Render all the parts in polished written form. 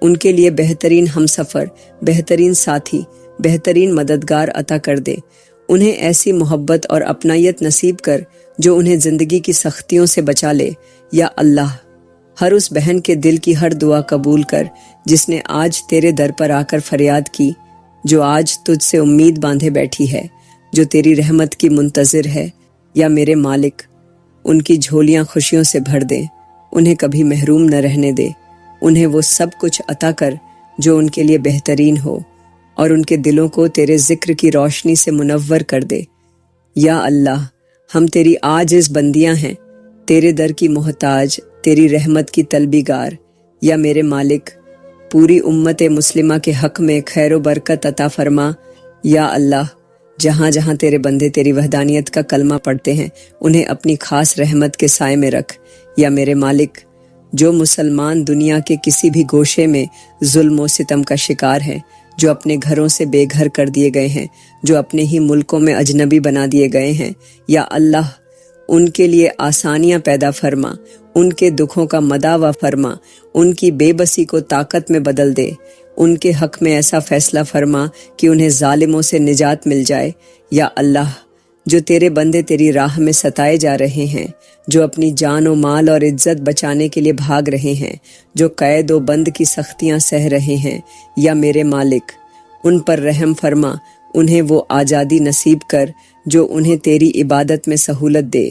ان کے لیے بہترین ہمسفر، بہترین ساتھی، بہترین مددگار عطا کر دے۔ انہیں ایسی محبت اور اپنائیت نصیب کر جو انہیں زندگی کی سختیوں سے بچا لے۔ یا اللہ، ہر اس بہن کے دل کی ہر دعا قبول کر جس نے آج تیرے در پر آ کر فریاد کی، جو آج تجھ سے امید باندھے بیٹھی ہے، جو تیری رحمت کی منتظر ہے۔ یا میرے مالک، ان کی جھولیاں خوشیوں سے بھر دے، انہیں کبھی محروم نہ رہنے دے۔ انہیں وہ سب کچھ عطا کر جو ان کے لیے بہترین ہو، اور ان کے دلوں کو تیرے ذکر کی روشنی سے منور کر دے۔ یا اللہ، ہم تیری عاجز بندیاں ہیں، تیرے در کی محتاج، تیری رحمت کی طلبیگار۔ یا میرے مالک، پوری امت مسلمہ کے حق میں خیر و برکت عطا فرما۔ یا اللہ، جہاں جہاں تیرے بندے تیری وحدانیت کا کلمہ پڑھتے ہیں، انہیں اپنی خاص رحمت کے سائے میں رکھ۔ یا میرے مالک، جو مسلمان دنیا کے کسی بھی گوشے میں ظلم و ستم کا شکار ہیں، جو اپنے گھروں سے بے گھر کر دیے گئے ہیں، جو اپنے ہی ملکوں میں اجنبی بنا دیے گئے ہیں، یا اللہ، ان کے لیے آسانیاں پیدا فرما، ان کے دکھوں کا مداوع فرما، ان کی بے بسی کو طاقت میں بدل دے، ان کے حق میں ایسا فیصلہ فرما کہ انہیں ظالموں سے نجات مل جائے۔ یا اللہ، جو تیرے بندے تیری راہ میں ستائے جا رہے ہیں، جو اپنی جان و مال اور عزت بچانے کے لیے بھاگ رہے ہیں، جو قید و بند کی سختیاں سہ رہے ہیں، یا میرے مالک، ان پر رحم فرما، انہیں وہ آزادی نصیب کر جو انہیں تیری عبادت میں سہولت دے،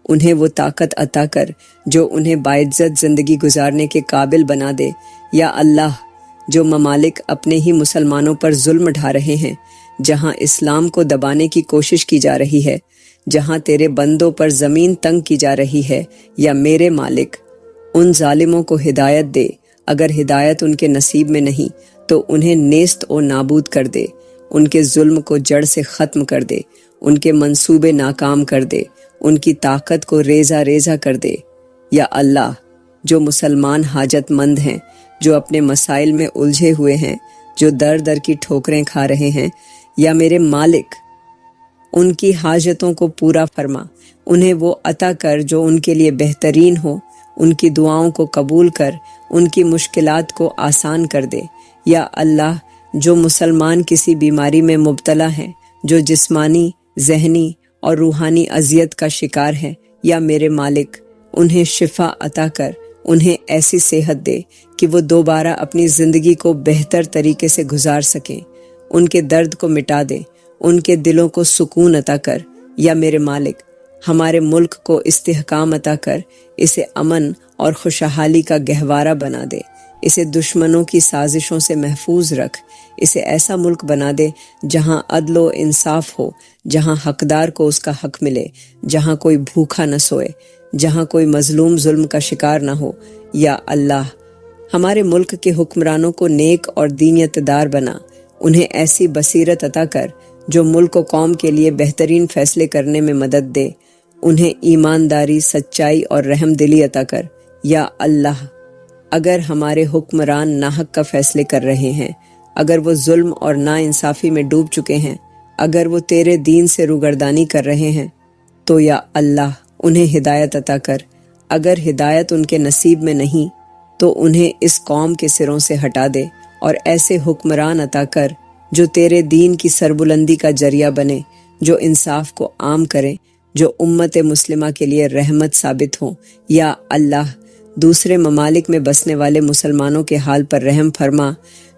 انہیں وہ طاقت عطا کر جو انہیں باعزت زندگی گزارنے کے قابل بنا دے۔ یا اللہ، جو ممالک اپنے ہی مسلمانوں پر ظلم ڈھا رہے ہیں، جہاں اسلام کو دبانے کی کوشش کی جا رہی ہے، جہاں تیرے بندوں پر زمین تنگ کی جا رہی ہے، یا میرے مالک، ان ظالموں کو ہدایت دے۔ اگر ہدایت ان کے نصیب میں نہیں تو انہیں نیست و نابود کر دے، ان کے ظلم کو جڑ سے ختم کر دے، ان کے منصوبے ناکام کر دے، ان کی طاقت کو ریزہ ریزہ کر دے۔ یا اللہ، جو مسلمان حاجت مند ہیں، جو اپنے مسائل میں الجھے ہوئے ہیں، جو در در کی ٹھوکریں کھا رہے ہیں، یا میرے مالک، ان کی حاجتوں کو پورا فرما، انہیں وہ عطا کر جو ان کے لیے بہترین ہو، ان کی دعاؤں کو قبول کر، ان کی مشکلات کو آسان کر دے۔ یا اللہ، جو مسلمان کسی بیماری میں مبتلا ہیں، جو جسمانی، ذہنی اور روحانی اذیت کا شکار ہے، یا میرے مالک، انہیں شفا عطا کر، انہیں ایسی صحت دے کہ وہ دوبارہ اپنی زندگی کو بہتر طریقے سے گزار سکیں، ان کے درد کو مٹا دے، ان کے دلوں کو سکون عطا کر۔ یا میرے مالک، ہمارے ملک کو استحکام عطا کر، اسے امن اور خوشحالی کا گہوارہ بنا دے، اسے دشمنوں کی سازشوں سے محفوظ رکھ، اسے ایسا ملک بنا دے جہاں عدل و انصاف ہو، جہاں حقدار کو اس کا حق ملے، جہاں کوئی بھوکا نہ سوئے، جہاں کوئی مظلوم ظلم کا شکار نہ ہو۔ یا اللہ، ہمارے ملک کے حکمرانوں کو نیک اور دینیت دار بنا، انہیں ایسی بصیرت عطا کر جو ملک و قوم کے لیے بہترین فیصلے کرنے میں مدد دے، انہیں ایمانداری، سچائی اور رحم دلی عطا کر۔ یا اللہ، اگر ہمارے حکمران ناحق کا فیصلے کر رہے ہیں، اگر وہ ظلم اور ناانصافی میں ڈوب چکے ہیں، اگر وہ تیرے دین سے روگردانی کر رہے ہیں، تو یا اللہ، انہیں ہدایت عطا کر۔ اگر ہدایت ان کے نصیب میں نہیں تو انہیں اس قوم کے سروں سے ہٹا دے، اور ایسے حکمران عطا کر جو تیرے دین کی سربلندی کا ذریعہ بنے، جو انصاف کو عام کریں، جو امت مسلمہ کے لیے رحمت ثابت ہوں۔ یا اللہ، دوسرے ممالک میں بسنے والے مسلمانوں کے حال پر رحم فرما،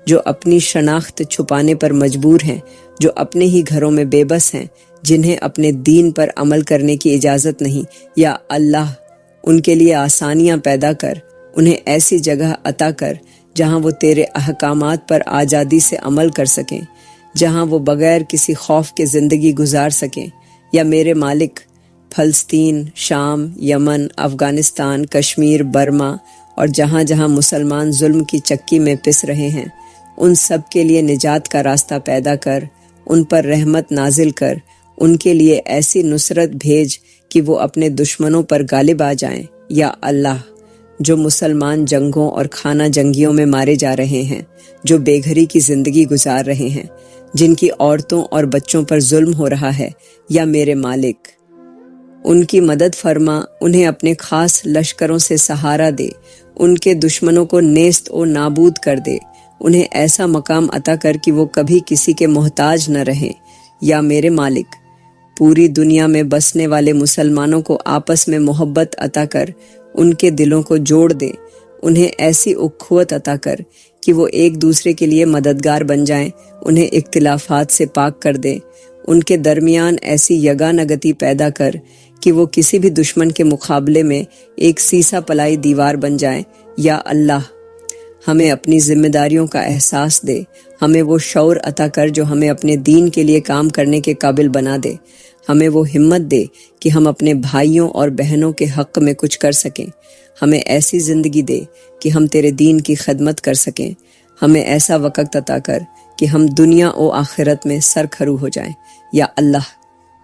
جو اپنی شناخت چھپانے پر مجبور ہیں، جو اپنے ہی گھروں میں بے بس ہیں، جنہیں اپنے دین پر عمل کرنے کی اجازت نہیں۔ یا اللہ، ان کے لیے آسانیاں پیدا کر، انہیں ایسی جگہ عطا کر جہاں وہ تیرے احکامات پر آزادی سے عمل کر سکیں، جہاں وہ بغیر کسی خوف کے زندگی گزار سکیں۔ یا میرے مالک، فلسطین، شام، یمن، افغانستان، کشمیر، برما اور جہاں جہاں مسلمان ظلم کی چکی میں پس رہے ہیں، ان سب کے لیے نجات کا راستہ پیدا کر، ان پر رحمت نازل کر، ان کے لیے ایسی نصرت بھیج کہ وہ اپنے دشمنوں پر غالب آ جائیں۔ یا اللہ، جو مسلمان جنگوں اور خانہ جنگیوں میں مارے جا رہے ہیں، جو بے گھری کی زندگی گزار رہے ہیں، جن کی عورتوں اور بچوں پر ظلم ہو رہا ہے، یا میرے مالک، ان کی مدد فرما، انہیں اپنے خاص لشکروں سے سہارا دے، ان کے دشمنوں کو نیست و نابود کر دے، انہیں ایسا مقام عطا کر کہ وہ کبھی کسی کے محتاج نہ رہیں۔ یا میرے مالک، پوری دنیا میں بسنے والے مسلمانوں کو آپس میں محبت عطا کر ان کے دلوں کو جوڑ دے، انہیں ایسی اخوت عطا کر کہ وہ ایک دوسرے کے لیے مددگار بن جائیں، انہیں اختلافات سے پاک کر دے، ان کے درمیان ایسی یگانگتی پیدا کر کہ وہ کسی بھی دشمن کے مقابلے میں ایک سیسا پلائی دیوار بن جائیں۔ یا اللہ، ہمیں اپنی ذمہ داریوں کا احساس دے، ہمیں وہ شعور عطا کر جو ہمیں اپنے دین کے لیے کام کرنے کے قابل بنا دے، ہمیں وہ ہمت دے کہ ہم اپنے بھائیوں اور بہنوں کے حق میں کچھ کر سکیں، ہمیں ایسی زندگی دے کہ ہم تیرے دین کی خدمت کر سکیں، ہمیں ایسا وقت عطا کر کہ ہم دنیا و آخرت میں سرخرو ہو جائیں۔ یا اللہ،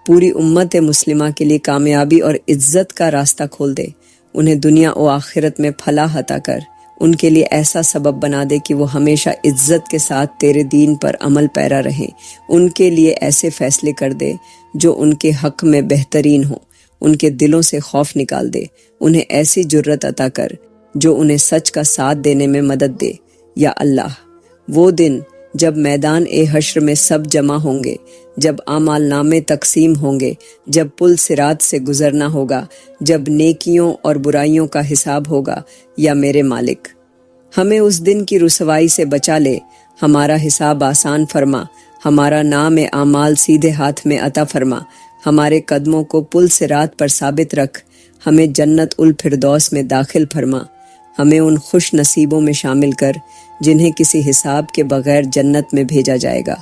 پوری امت مسلمہ کے لیے کامیابی اور عزت کا راستہ کھول دے، انہیں دنیا و آخرت میں فلاح عطا کر، ان کے لیے ایسا سبب بنا دے کہ وہ ہمیشہ عزت کے ساتھ تیرے دین پر عمل پیرا رہیں، ان کے لیے ایسے فیصلے کر دے جو ان کے حق میں بہترین ہوں، ان کے دلوں سے خوف نکال دے، انہیں ایسی جرت عطا کر جو انہیں سچ کا ساتھ دینے میں مدد دے۔ یا اللہ، وہ دن جب میدان حشر میں سب جمع ہوں گے، جب اعمال نامے تقسیم ہوں گے، جب پل صراط سے گزرنا ہوگا، جب نیکیوں اور برائیوں کا حساب ہوگا، یا میرے مالک، ہمیں اس دن کی رسوائی سے بچا لے، ہمارا حساب آسان فرما، ہمارا نام اعمال سیدھے ہاتھ میں عطا فرما، ہمارے قدموں کو پل صراط پر ثابت رکھ، ہمیں جنت الفردوس میں داخل فرما، ہمیں ان خوش نصیبوں میں شامل کر جنہیں کسی حساب کے بغیر جنت میں بھیجا جائے گا۔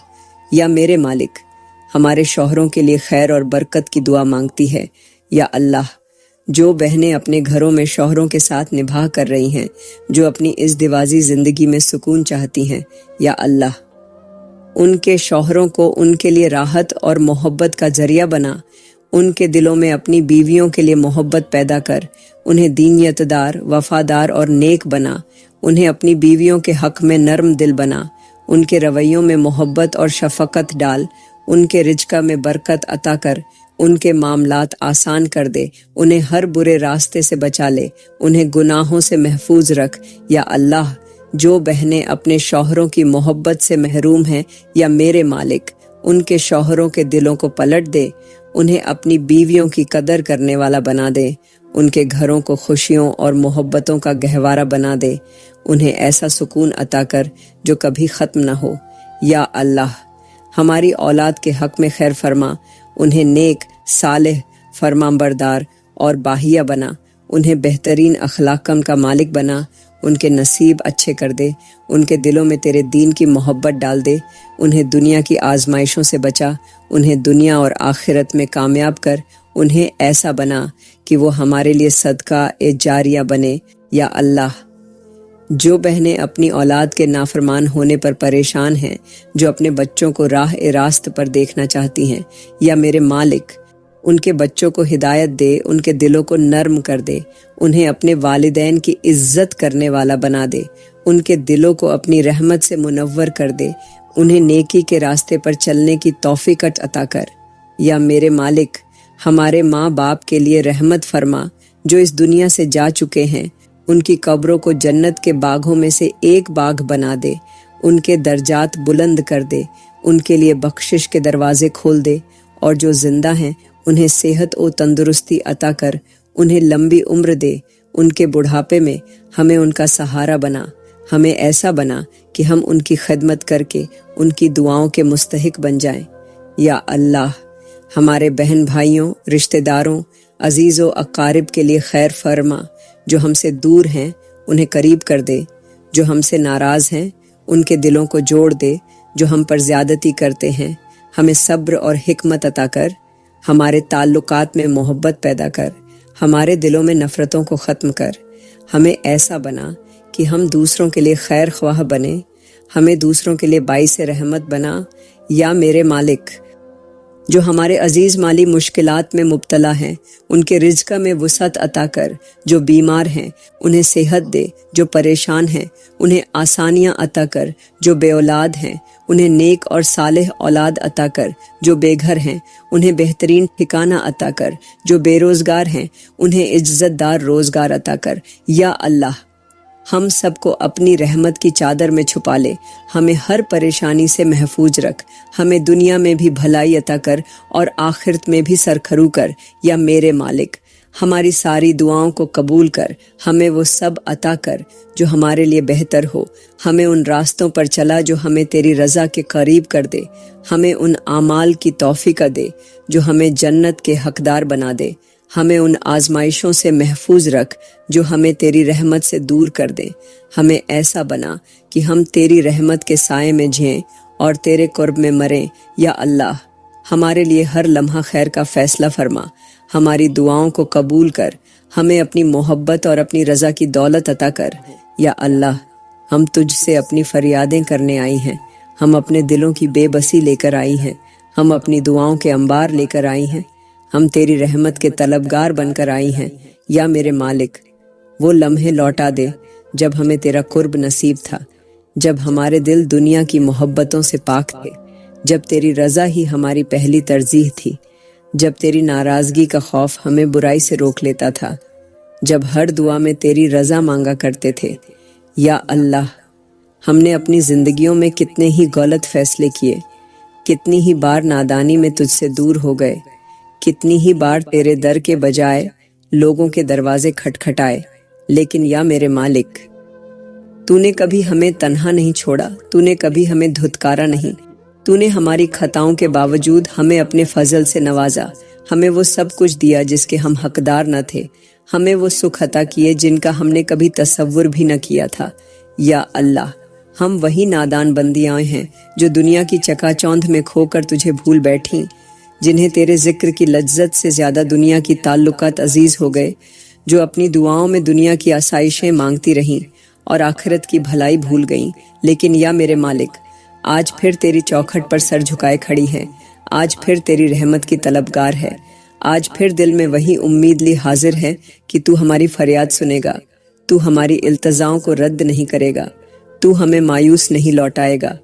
یا میرے مالک، ہمارے شوہروں کے لیے خیر اور برکت کی دعا مانگتی ہے۔ یا اللہ، جو بہنیں اپنے گھروں میں شوہروں کے ساتھ نبھا کر رہی ہیں، جو اپنی ازدواجی زندگی میں سکون چاہتی ہیں، یا اللہ، ان کے شوہروں کو ان کے لیے راحت اور محبت کا ذریعہ بنا، ان کے دلوں میں اپنی بیویوں کے لیے محبت پیدا کر، انہیں دینیت دار، وفادار اور نیک بنا، انہیں اپنی بیویوں کے حق میں نرم دل بنا، ان کے رویوں میں محبت اور شفقت ڈال، ان کے رزق میں برکت عطا کر، ان کے معاملات آسان کر دے، انہیں ہر برے راستے سے بچا لے، انہیں گناہوں سے محفوظ رکھ۔ یا اللہ، جو بہنیں اپنے شوہروں کی محبت سے محروم ہیں، یا میرے مالک، ان کے شوہروں کے دلوں کو پلٹ دے، انہیں اپنی بیویوں کی قدر کرنے والا بنا دے، ان کے گھروں کو خوشیوں اور محبتوں کا گہوارہ بنا دے، انہیں ایسا سکون عطا کر جو کبھی ختم نہ ہو۔ یا اللہ، ہماری اولاد کے حق میں خیر فرما، انہیں نیک، صالح، فرمان بردار اور باہیہ بنا، انہیں بہترین اخلاق کا مالک بنا، ان کے نصیب اچھے کر دے، ان کے دلوں میں تیرے دین کی محبت ڈال دے، انہیں دنیا کی آزمائشوں سے بچا، انہیں دنیا اور آخرت میں کامیاب کر، انہیں ایسا بنا کہ وہ ہمارے لیے صدقہ جاریہ بنے۔ یا اللہ، جو بہنیں اپنی اولاد کے نافرمان ہونے پر پریشان ہیں، جو اپنے بچوں کو راہ راست پر دیکھنا چاہتی ہیں، یا میرے مالک، ان کے بچوں کو ہدایت دے، ان کے دلوں کو نرم کر دے، انہیں اپنے والدین کی عزت کرنے والا بنا دے، ان کے دلوں کو اپنی رحمت سے منور کر دے، انہیں نیکی کے راستے پر چلنے کی توفیق عطا کر۔ یا میرے مالک، ہمارے ماں باپ کے لیے رحمت فرما جو اس دنیا سے جا چکے ہیں، ان کی قبروں کو جنت کے باغوں میں سے ایک باغ بنا دے، ان کے درجات بلند کر دے، ان کے لیے بخشش کے دروازے کھول دے، اور جو زندہ ہیں انہیں صحت و تندرستی عطا کر، انہیں لمبی عمر دے، ان کے بڑھاپے میں ہمیں ان کا سہارا بنا، ہمیں ایسا بنا کہ ہم ان کی خدمت کر کے ان کی دعاؤں کے مستحق بن جائیں۔ یا اللہ، ہمارے بہن بھائیوں، رشتہ داروں، عزیز و اقارب کے لیے خیر فرما، جو ہم سے دور ہیں انہیں قریب کر دے، جو ہم سے ناراض ہیں ان کے دلوں کو جوڑ دے، جو ہم پر زیادتی کرتے ہیں ہمیں صبر اور حکمت عطا کر، ہمارے تعلقات میں محبت پیدا کر، ہمارے دلوں میں نفرتوں کو ختم کر، ہمیں ایسا بنا کہ ہم دوسروں کے لیے خیر خواہ بنیں، ہمیں دوسروں کے لیے باعث رحمت بنا۔ یا میرے مالک، جو ہمارے عزیز مالی مشکلات میں مبتلا ہیں ان کے رزق میں وسعت عطا کر، جو بیمار ہیں انہیں صحت دے، جو پریشان ہیں انہیں آسانیاں عطا کر، جو بے اولاد ہیں انہیں نیک اور صالح اولاد عطا کر، جو بے گھر ہیں انہیں بہترین ٹھکانہ عطا کر، جو بے روزگار ہیں انہیں عزت دار روزگار عطا کر۔ یا اللہ، ہم سب کو اپنی رحمت کی چادر میں چھپا لے، ہمیں ہر پریشانی سے محفوظ رکھ، ہمیں دنیا میں بھی بھلائی عطا کر اور آخرت میں بھی سرخرو کر۔ یا میرے مالک، ہماری ساری دعاؤں کو قبول کر، ہمیں وہ سب عطا کر جو ہمارے لیے بہتر ہو، ہمیں ان راستوں پر چلا جو ہمیں تیری رضا کے قریب کر دے، ہمیں ان اعمال کی توفیق دے جو ہمیں جنت کے حقدار بنا دے، ہمیں ان آزمائشوں سے محفوظ رکھ جو ہمیں تیری رحمت سے دور کر دے، ہمیں ایسا بنا کہ ہم تیری رحمت کے سائے میں جئیں اور تیرے قرب میں مریں۔ یا اللہ، ہمارے لیے ہر لمحہ خیر کا فیصلہ فرما، ہماری دعاؤں کو قبول کر، ہمیں اپنی محبت اور اپنی رضا کی دولت عطا کر۔ یا اللہ، ہم تجھ سے اپنی فریادیں کرنے آئی ہیں، ہم اپنے دلوں کی بے بسی لے کر آئی ہیں، ہم اپنی دعاؤں کے انبار لے کر آئی ہیں، ہم تیری رحمت کے طلبگار بن کر آئی ہیں۔ یا میرے مالک، وہ لمحے لوٹا دے جب ہمیں تیرا قرب نصیب تھا، جب ہمارے دل دنیا کی محبتوں سے پاک تھے، جب تیری رضا ہی ہماری پہلی ترجیح تھی، جب تیری ناراضگی کا خوف ہمیں برائی سے روک لیتا تھا، جب ہر دعا میں تیری رضا مانگا کرتے تھے۔ یا اللہ، ہم نے اپنی زندگیوں میں کتنے ہی غلط فیصلے کیے، کتنی ہی بار نادانی میں تجھ سے دور ہو گئے، کتنی ہی بار تیرے در کے بجائے لوگوں کے دروازے کھٹکھٹائے، لیکن یا میرے مالک، تو نے کبھی ہمیں تنہا نہیں چھوڑا، تو نے کبھی ہمیں دھتکارا نہیں، تو نے ہماری خطاؤں کے باوجود ہمیں اپنے فضل سے نوازا، ہمیں وہ سب کچھ دیا جس کے ہم حقدار نہ تھے، ہمیں وہ سکھ عطا کیے جن کا ہم نے کبھی تصور بھی نہ کیا تھا۔ یا اللہ، ہم وہی نادان بندیاں ہیں جو دنیا کی چکا چوندھ میں کھو کر تجھے بھول بیٹھیں، جنہیں تیرے ذکر کی لذت سے زیادہ دنیا کی تعلقات عزیز ہو گئے، جو اپنی دعاؤں میں دنیا کی آسائشیں مانگتی رہیں اور آخرت کی بھلائی بھول گئیں۔ لیکن یا میرے مالک، آج پھر تیری چوکھٹ پر سر جھکائے کھڑی ہے، آج پھر تیری رحمت کی طلبگار ہے، آج پھر دل میں وہی امید لی حاضر ہے کہ تو ہماری فریاد سنے گا، تو ہماری التجاؤں کو رد نہیں کرے گا، تو ہمیں مایوس نہیں لوٹائے گا۔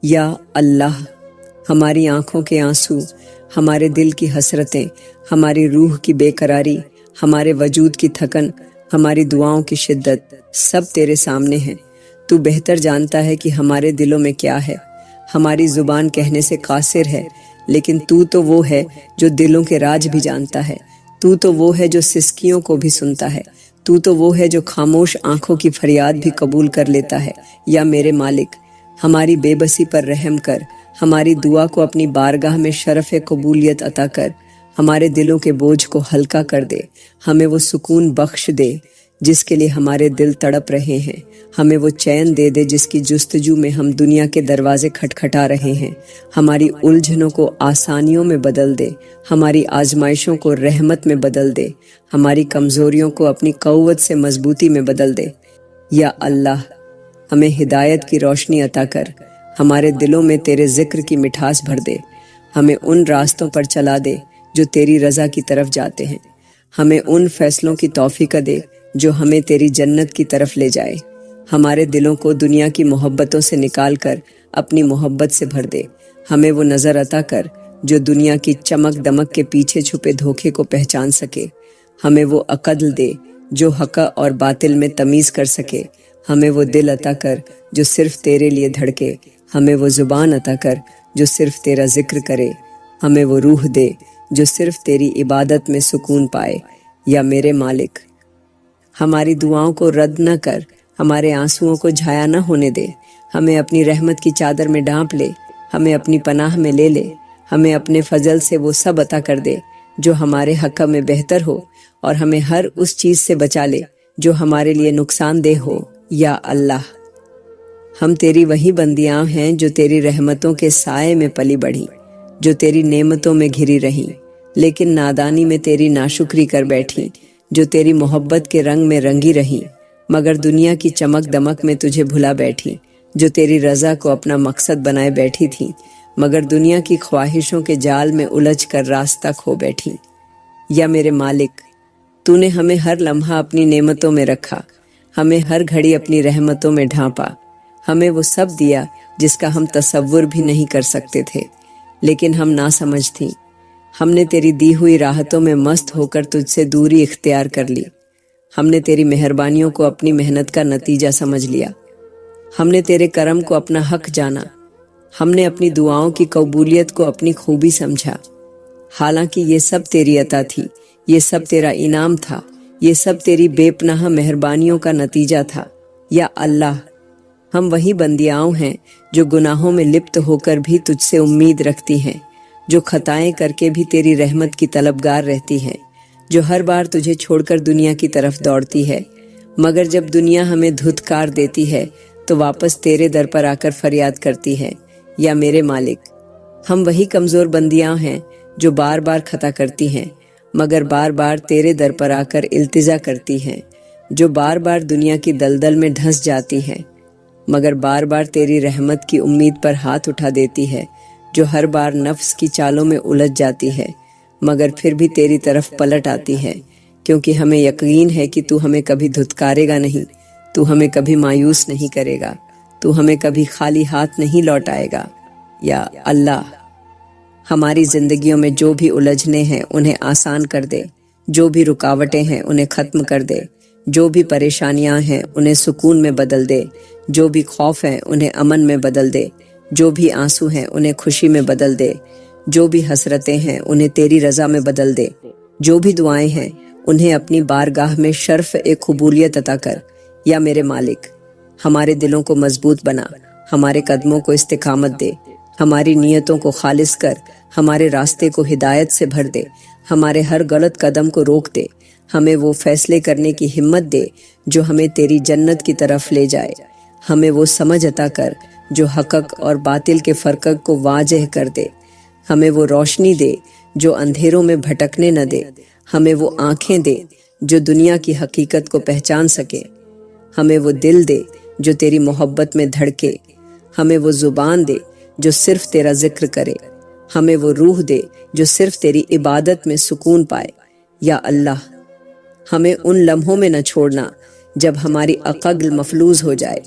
یا اللہ، ہماری آنکھوں کے آنسو، ہمارے دل کی حسرتیں، ہماری روح کی بے قراری، ہمارے وجود کی تھکن، ہماری دعاؤں کی شدت، سب تیرے سامنے ہیں۔ تو بہتر جانتا ہے کہ ہمارے دلوں میں کیا ہے، ہماری زبان کہنے سے قاصر ہے، لیکن تو وہ ہے جو دلوں کے راز بھی جانتا ہے، تو وہ ہے جو سسکیوں کو بھی سنتا ہے، تو وہ ہے جو خاموش آنکھوں کی فریاد بھی قبول کر لیتا ہے۔ یا میرے مالک، ہماری بے بسی پر رحم کر، ہماری دعا کو اپنی بارگاہ میں شرف قبولیت عطا کر، ہمارے دلوں کے بوجھ کو ہلکا کر دے، ہمیں وہ سکون بخش دے جس کے لیے ہمارے دل تڑپ رہے ہیں، ہمیں وہ چین دے جس کی جستجو میں ہم دنیا کے دروازے کھٹکھٹا رہے ہیں، ہماری الجھنوں کو آسانیوں میں بدل دے، ہماری آزمائشوں کو رحمت میں بدل دے، ہماری کمزوریوں کو اپنی قوت سے مضبوطی میں بدل دے۔ یا اللہ، ہمیں ہدایت کی روشنی عطا کر، ہمارے دلوں میں تیرے ذکر کی مٹھاس بھر دے، ہمیں ان راستوں پر چلا دے جو تیری رضا کی طرف جاتے ہیں، ہمیں ان فیصلوں کی توفیق دے جو ہمیں تیری جنت کی طرف لے جائے، ہمارے دلوں کو دنیا کی محبتوں سے نکال کر اپنی محبت سے بھر دے، ہمیں وہ نظر عطا کر جو دنیا کی چمک دمک کے پیچھے چھپے دھوکے کو پہچان سکے، ہمیں وہ عقل دے جو حق اور باطل میں تمیز کر سکے، ہمیں وہ دل عطا کر جو صرف تیرے لیے دھڑکے، ہمیں وہ زبان عطا کر جو صرف تیرا ذکر کرے، ہمیں وہ روح دے جو صرف تیری عبادت میں سکون پائے۔ یا میرے مالک، ہماری دعاؤں کو رد نہ کر، ہمارے آنسوؤں کو جھایا نہ ہونے دے، ہمیں اپنی رحمت کی چادر میں ڈھانپ لے، ہمیں اپنی پناہ میں لے لے، ہمیں اپنے فضل سے وہ سب عطا کر دے جو ہمارے حق میں بہتر ہو، اور ہمیں ہر اس چیز سے بچا لے جو ہمارے لیے نقصان دہ ہو۔ یا اللہ، ہم تیری وہی بندیاں ہیں جو تیری رحمتوں کے سائے میں پلی بڑھی، جو تیری نعمتوں میں گھری رہیں، لیکن نادانی میں تیری ناشکری کر بیٹھی، جو تیری محبت کے رنگ میں رنگی رہیں، مگر دنیا کی چمک دمک میں تجھے بھلا بیٹھی، جو تیری رضا کو اپنا مقصد بنائے بیٹھی تھی، مگر دنیا کی خواہشوں کے جال میں الجھ کر راستہ کھو بیٹھی۔ یا میرے مالک، تو نے ہمیں ہر لمحہ اپنی نعمتوں میں رکھا، ہمیں ہر گھڑی اپنی رحمتوں میں ڈھانپا، ہمیں وہ سب دیا جس کا ہم تصور بھی نہیں کر سکتے تھے، لیکن ہم ناسمجھ تھیں۔ ہم نے تیری دی ہوئی راحتوں میں مست ہو کر تجھ سے دوری اختیار کر لی۔ ہم نے تیری مہربانیوں کو اپنی محنت کا نتیجہ سمجھ لیا۔ ہم نے تیرے کرم کو اپنا حق جانا۔ ہم نے اپنی دعاؤں کی قبولیت کو اپنی خوبی سمجھا۔ حالانکہ یہ سب تیری عطا تھی، یہ سب تیرا انعام تھا، یہ سب تیری بے پناہ مہربانیوں کا نتیجہ تھا۔ یا اللہ، ہم وہی بندیاں ہیں جو گناہوں میں لپت ہو کر بھی تجھ سے امید رکھتی ہیں، جو خطائیں کر کے بھی تیری رحمت کی طلبگار رہتی ہیں، جو ہر بار تجھے چھوڑ کر دنیا کی طرف دوڑتی ہے، مگر جب دنیا ہمیں دھتکار دیتی ہے تو واپس تیرے در پر آ کر فریاد کرتی ہے۔ یا میرے مالک، ہم وہی کمزور بندیاں ہیں جو بار بار خطا کرتی ہیں، مگر بار بار تیرے در پر آ کر التجا کرتی ہیں، جو بار بار دنیا کی دلدل میں دھنس جاتی ہیں، مگر بار بار تیری رحمت کی امید پر ہاتھ اٹھا دیتی ہے، جو ہر بار نفس کی چالوں میں الجھ جاتی ہے، مگر پھر بھی تیری طرف پلٹ آتی ہے، کیونکہ ہمیں یقین ہے کہ تو ہمیں کبھی دھتکارے گا نہیں، تو ہمیں کبھی مایوس نہیں کرے گا، تو ہمیں کبھی خالی ہاتھ نہیں لوٹائے گا۔ یا اللہ، ہماری زندگیوں میں جو بھی الجھنے ہیں انہیں آسان کر دے، جو بھی رکاوٹیں ہیں انہیں ختم کر دے، جو بھی پریشانیاں ہیں انہیں سکون میں بدل دے، جو بھی خوف ہیں انہیں امن میں بدل دے، جو بھی آنسو ہیں انہیں خوشی میں بدل دے، جو بھی حسرتیں ہیں انہیں تیری رضا میں بدل دے، جو بھی دعائیں ہیں انہیں اپنی بارگاہ میں شرف قبولیت عطا کر۔ یا میرے مالک، ہمارے دلوں کو مضبوط بنا، ہمارے قدموں کو استقامت دے، ہماری نیتوں کو خالص کر، ہمارے راستے کو ہدایت سے بھر دے، ہمارے ہر غلط قدم کو روک دے، ہمیں وہ فیصلے کرنے کی ہمت دے جو ہمیں تیری جنت کی طرف لے جائے، ہمیں وہ سمجھ عطا کر جو حقق اور باطل کے فرق کو واضح کر دے، ہمیں وہ روشنی دے جو اندھیروں میں بھٹکنے نہ دے، ہمیں وہ آنکھیں دے جو دنیا کی حقیقت کو پہچان سکے، ہمیں وہ دل دے جو تیری محبت میں دھڑکے، ہمیں وہ زبان دے جو صرف تیرا ذکر کرے، ہمیں وہ روح دے جو صرف تیری عبادت میں سکون پائے۔ یا اللہ، ہمیں ان لمحوں میں نہ چھوڑنا جب ہماری عقل مفلوج ہو جائے،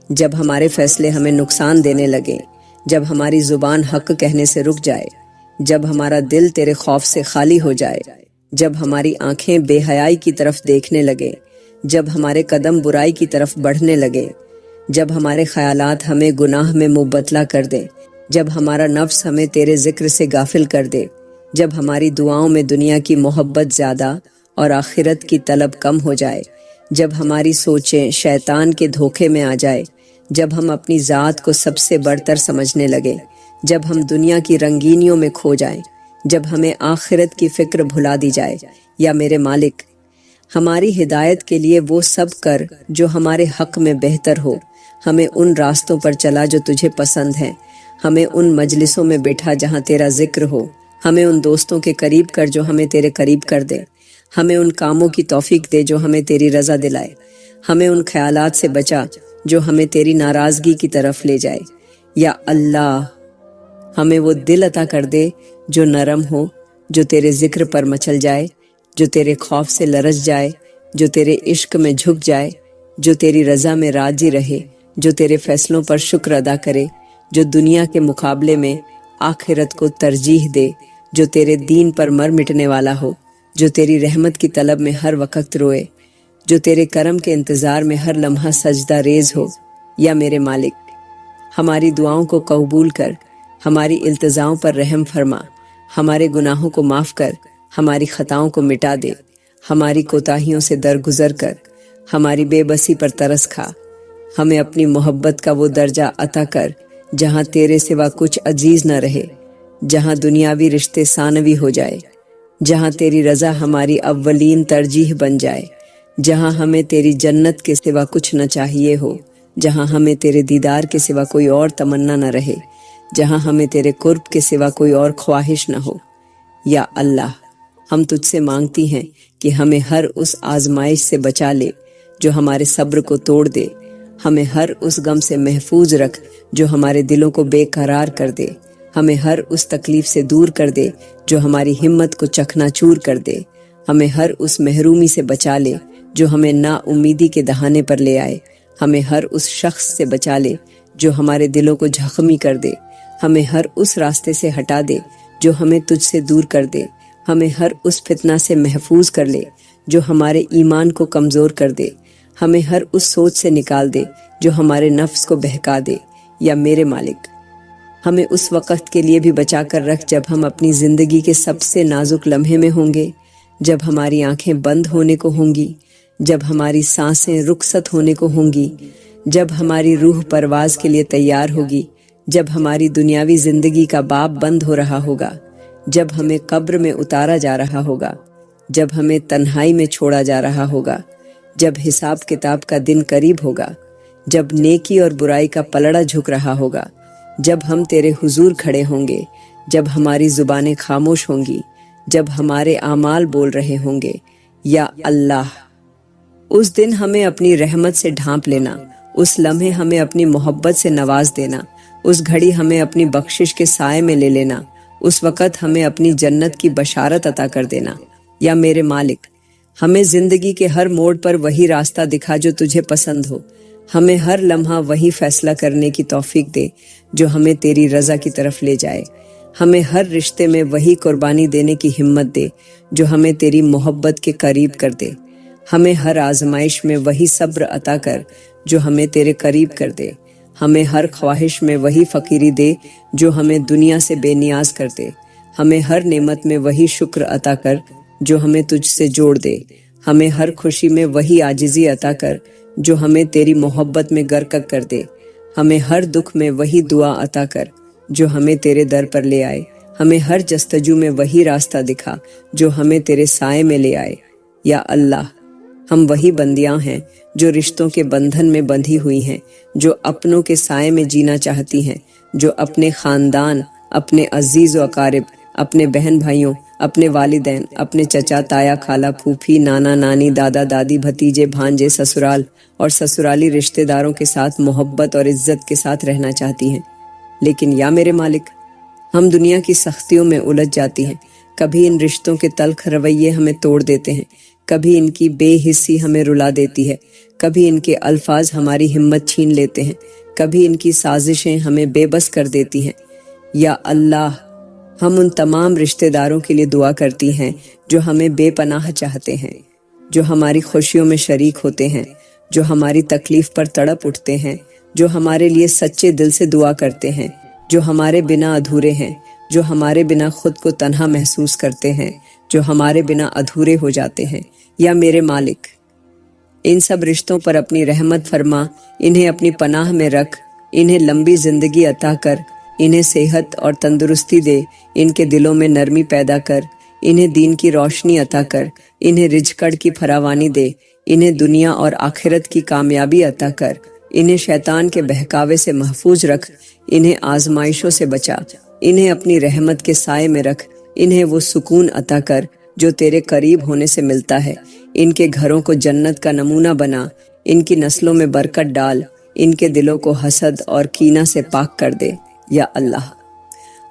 جب ہمارے فیصلے ہمیں نقصان دینے لگیں، جب ہماری زبان حق کہنے سے رک جائے، جب ہمارا دل تیرے خوف سے خالی ہو جائے، جب ہماری آنکھیں بے حیائی کی طرف دیکھنے لگے، جب ہمارے قدم برائی کی طرف بڑھنے لگے، جب ہمارے خیالات ہمیں گناہ میں مبتلا کر دیں، جب ہمارا نفس ہمیں تیرے ذکر سے غافل کر دے، جب ہماری دعاؤں میں دنیا کی محبت زیادہ اور آخرت کی طلب کم ہو جائے، جب ہماری سوچیں شیطان کے دھوکے میں آ جائے، جب ہم اپنی ذات کو سب سے بڑھ کر سمجھنے لگے، جب ہم دنیا کی رنگینیوں میں کھو جائیں، جب ہمیں آخرت کی فکر بھلا دی جائے۔ یا میرے مالک، ہماری ہدایت کے لیے وہ سب کر جو ہمارے حق میں بہتر ہو، ہمیں ان راستوں پر چلا جو تجھے پسند ہیں، ہمیں ان مجلسوں میں بیٹھا جہاں تیرا ذکر ہو، ہمیں ان دوستوں کے قریب کر جو ہمیں تیرے قریب کر دے، ہمیں ان کاموں کی توفیق دے جو ہمیں تیری رضا دلائے، ہمیں ان خیالات سے بچا جو ہمیں تیری ناراضگی کی طرف لے جائے۔ یا اللہ، ہمیں وہ دل عطا کر دے جو نرم ہو، جو تیرے ذکر پر مچل جائے، جو تیرے خوف سے لرز جائے، جو تیرے عشق میں جھک جائے، جو تیری رضا میں راضی رہے، جو تیرے فیصلوں پر شکر ادا کرے، جو دنیا کے مقابلے میں آخرت کو ترجیح دے، جو تیرے دین پر مر مٹنے والا ہو، جو تیری رحمت کی طلب میں ہر وقت روئے، جو تیرے کرم کے انتظار میں ہر لمحہ سجدہ ریز ہو۔ یا میرے مالک، ہماری دعاؤں کو قبول کر، ہماری التجاؤں پر رحم فرما، ہمارے گناہوں کو معاف کر، ہماری خطاؤں کو مٹا دے، ہماری کوتاہیوں سے درگزر کر، ہماری بے بسی پر ترس کھا، ہمیں اپنی محبت کا وہ درجہ عطا کر جہاں تیرے سوا کچھ عزیز نہ رہے، جہاں دنیاوی رشتے ثانوی ہو جائے، جہاں تیری رضا ہماری اولین ترجیح بن جائے، جہاں ہمیں تیری جنت کے سوا کچھ نہ چاہیے ہو، جہاں ہمیں تیرے دیدار کے سوا کوئی اور تمنا نہ رہے، جہاں ہمیں تیرے قرب کے سوا کوئی اور خواہش نہ ہو۔ یا اللہ، ہم تجھ سے مانگتی ہیں کہ ہمیں ہر اس آزمائش سے بچا لے جو ہمارے صبر کو توڑ دے، ہمیں ہر اس غم سے محفوظ رکھ جو ہمارے دلوں کو بے قرار کر دے، ہمیں ہر اس تکلیف سے دور کر دے جو ہماری ہمت کو چکنا چور کر دے، ہمیں ہر اس محرومی سے بچا لے جو ہمیں نا امیدی کے دہانے پر لے آئے، ہمیں ہر اس شخص سے بچا لے جو ہمارے دلوں کو زخمی کر دے، ہمیں ہر اس راستے سے ہٹا دے جو ہمیں تجھ سے دور کر دے، ہمیں ہر اس فتنہ سے محفوظ کر لے جو ہمارے ایمان کو کمزور کر دے، ہمیں ہر اس سوچ سے نکال دے جو ہمارے نفس کو بہکا دے۔ یا میرے مالک، ہمیں اس وقت کے لیے بھی بچا کر رکھ جب ہم اپنی زندگی کے سب سے نازک لمحے میں ہوں گے، جب ہماری آنکھیں بند ہونے کو ہوں گی، جب ہماری سانسیں رخصت ہونے کو ہوں گی، جب ہماری روح پرواز کے لیے تیار ہوگی، جب ہماری دنیاوی زندگی کا باب بند ہو رہا ہوگا، جب ہمیں قبر میں اتارا جا رہا ہوگا، جب ہمیں تنہائی میں چھوڑا جا رہا ہوگا، جب حساب کتاب کا دن قریب ہوگا، جب نیکی اور برائی کا پلڑا جھک رہا ہوگا، جب ہم تیرے حضور کھڑے ہوں گے، جب ہماری زبانیں خاموش ہوں گی، جب ہمارے اعمال بول رہے ہوں گے، یا اللہ، اس دن ہمیں اپنی رحمت سے ڈھانپ لینا، اس لمحے ہمیں اپنی محبت سے نواز دینا، اس گھڑی ہمیں اپنی بخشش کے سائے میں لے لینا، اس وقت ہمیں اپنی جنت کی بشارت عطا کر دینا۔ یا میرے مالک، ہمیں زندگی کے ہر موڑ پر وہی راستہ دکھا جو تجھے پسند ہو، ہمیں ہر لمحہ وہی فیصلہ کرنے کی توفیق دے جو ہمیں تیری رضا کی طرف لے جائے، ہمیں ہر رشتے میں وہی قربانی دینے کی ہمت دے جو ہمیں تیری محبت کے قریب کر دے، ہمیں ہر آزمائش میں وہی صبر عطا کر جو ہمیں تیرے قریب کر دے، ہمیں ہر خواہش میں وہی فقیری دے جو ہمیں دنیا سے بے نیاز کر دے، ہمیں ہر نعمت میں وہی شکر عطا کر جو ہمیں تجھ سے جوڑ دے، ہمیں ہر خوشی میں وہی عاجزی عطا کر جو ہمیں تیری محبت میں غرق کر دے، ہمیں ہر دکھ میں وہی دعا عطا کر جو ہمیں تیرے در پر لے آئے، ہمیں ہر جستجو میں وہی راستہ دکھا جو ہمیں تیرے سائے میں لے آئے۔ یا اللہ، ہم وہی بندیاں ہیں جو رشتوں کے بندھن میں بندھی ہوئی ہیں، جو اپنوں کے سائے میں جینا چاہتی ہیں، جو اپنے خاندان، اپنے عزیز و اقارب، اپنے بہن بھائیوں، اپنے والدین، اپنے چچا تایا خالہ پھوپھی نانا نانی دادا دادی بھتیجے بھانجے سسرال اور سسرالی رشتہ داروں کے ساتھ محبت اور عزت کے ساتھ رہنا چاہتی ہیں، لیکن یا میرے مالک، ہم دنیا کی سختیوں میں الجھ جاتی ہیں، کبھی ان رشتوں کے تلخ رویے ہمیں توڑ دیتے ہیں، کبھی ان کی بے حسی ہمیں رلا دیتی ہے، کبھی ان کے الفاظ ہماری ہمت چھین لیتے ہیں، کبھی ان کی سازشیں ہمیں بے بس کر دیتی ہیں۔ یا اللہ، ہم ان تمام رشتہ داروں کے لیے دعا کرتی ہیں جو ہمیں بے پناہ چاہتے ہیں، جو ہماری خوشیوں میں شریک ہوتے ہیں، جو ہماری تکلیف پر تڑپ اٹھتے ہیں، جو ہمارے لیے سچے دل سے دعا کرتے ہیں، جو ہمارے بنا ادھورے ہیں، جو ہمارے بنا خود کو تنہا محسوس کرتے ہیں، جو ہمارے بنا ادھورے ہو جاتے ہیں۔ یا میرے مالک، ان سب رشتوں پر اپنی رحمت فرما، انہیں اپنی پناہ میں رکھ، انہیں لمبی زندگی عطا کر، انہیں صحت اور تندرستی دے، ان کے دلوں میں نرمی پیدا کر، انہیں دین کی روشنی عطا کر، انہیں رزق کی فراوانی دے، انہیں دنیا اور آخرت کی کامیابی عطا کر، انہیں شیطان کے بہکاوے سے محفوظ رکھ، انہیں آزمائشوں سے بچا، انہیں اپنی رحمت کے سائے میں رکھ، انہیں وہ سکون عطا کر جو تیرے قریب ہونے سے ملتا ہے، ان کے گھروں کو جنت کا نمونہ بنا، ان کی نسلوں میں برکت ڈال، ان کے دلوں کو حسد اور کینہ سے پاک کر دے۔ یا اللہ،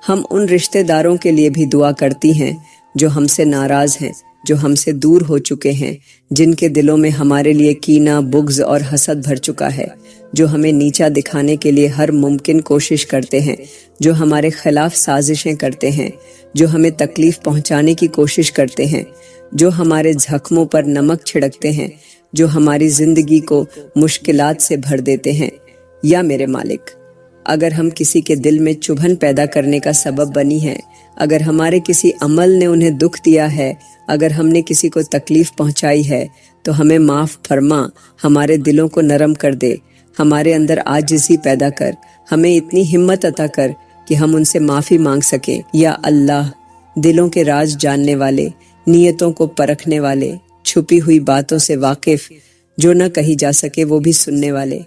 ہم ان رشتہ داروں کے لیے بھی دعا کرتی ہیں جو ہم سے ناراض ہیں، جو ہم سے دور ہو چکے ہیں، جن کے دلوں میں ہمارے لیے کینہ، بغض اور حسد بھر چکا ہے، جو ہمیں نیچا دکھانے کے لیے ہر ممکن کوشش کرتے ہیں، جو ہمارے خلاف سازشیں کرتے ہیں، جو ہمیں تکلیف پہنچانے کی کوشش کرتے ہیں، جو ہمارے زخموں پر نمک چھڑکتے ہیں، جو ہماری زندگی کو مشکلات سے بھر دیتے ہیں۔ یا میرے مالک، اگر ہم کسی کے دل میں چبھن پیدا کرنے کا سبب بنی ہے، اگر ہمارے کسی عمل نے انہیں دکھ دیا ہے، اگر ہم نے کسی کو تکلیف پہنچائی ہے، تو ہمیں معاف فرما، ہمارے دلوں کو نرم کر دے، ہمارے اندر عاجزی پیدا کر، ہمیں اتنی ہمت عطا کر کہ ہم ان سے معافی مانگ سکیں۔ یا اللہ، دلوں کے راز جاننے والے، نیتوں کو پرکھنے والے، چھپی ہوئی باتوں سے واقف، جو نہ کہی جا سکے وہ بھی سننے والے،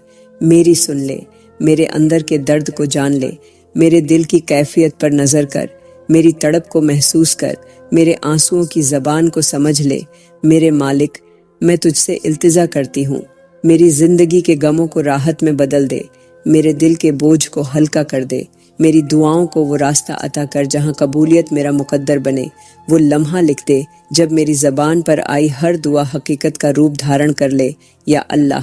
میری سن لے، میرے اندر کے درد کو جان لے، میرے دل کی کیفیت پر نظر کر، میری تڑپ کو محسوس کر، میرے آنسوؤں کی زبان کو سمجھ لے۔ میرے مالک، میں تجھ سے التجا کرتی ہوں، میری زندگی کے غموں کو راحت میں بدل دے، میرے دل کے بوجھ کو ہلکا کر دے، میری دعاؤں کو وہ راستہ عطا کر جہاں قبولیت میرا مقدر بنے، وہ لمحہ لکھ دے جب میری زبان پر آئی ہر دعا حقیقت کا روپ دھارن کر لے۔ یا اللہ،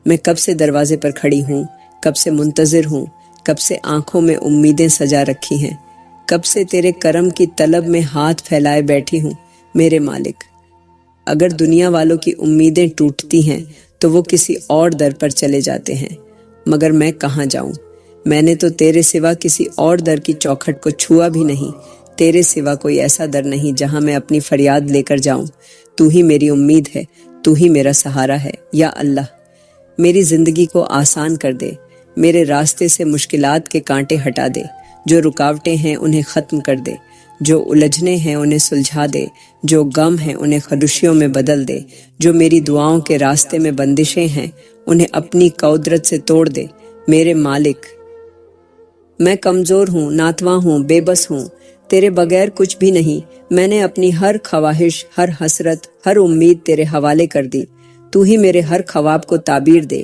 میں کب سے دروازے پر کھڑی ہوں، کب سے منتظر ہوں، کب سے آنکھوں میں امیدیں سجا رکھی ہیں، کب سے تیرے کرم کی طلب میں ہاتھ پھیلائے بیٹھی ہوں۔ میرے مالک، اگر دنیا والوں کی امیدیں ٹوٹتی ہیں تو وہ کسی اور در پر چلے جاتے ہیں، مگر میں کہاں جاؤں؟ میں نے تو تیرے سوا کسی اور در کی چوکھٹ کو چھوا بھی نہیں۔ تیرے سوا کوئی ایسا در نہیں جہاں میں اپنی فریاد لے کر جاؤں۔ تو ہی میری امید ہے، تو ہی میرا سہارا ہے۔ یا اللہ، میری زندگی کو آسان کر دے، میرے راستے سے مشکلات کے کانٹے ہٹا دے، جو رکاوٹیں ہیں انہیں ختم کر دے، جو الجھنے ہیں انہیں سلجھا دے، جو غم ہیں انہیں خوشیوں میں بدل دے، جو میری دعاؤں کے راستے میں بندشیں ہیں انہیں اپنی قدرت سے توڑ دے۔ میرے مالک، میں کمزور ہوں، ناتواں ہوں، بے بس ہوں، تیرے بغیر کچھ بھی نہیں۔ میں نے اپنی ہر خواہش، ہر حسرت، ہر امید تیرے حوالے کر دی۔ تو ہی میرے ہر خواب کو تعبیر دے،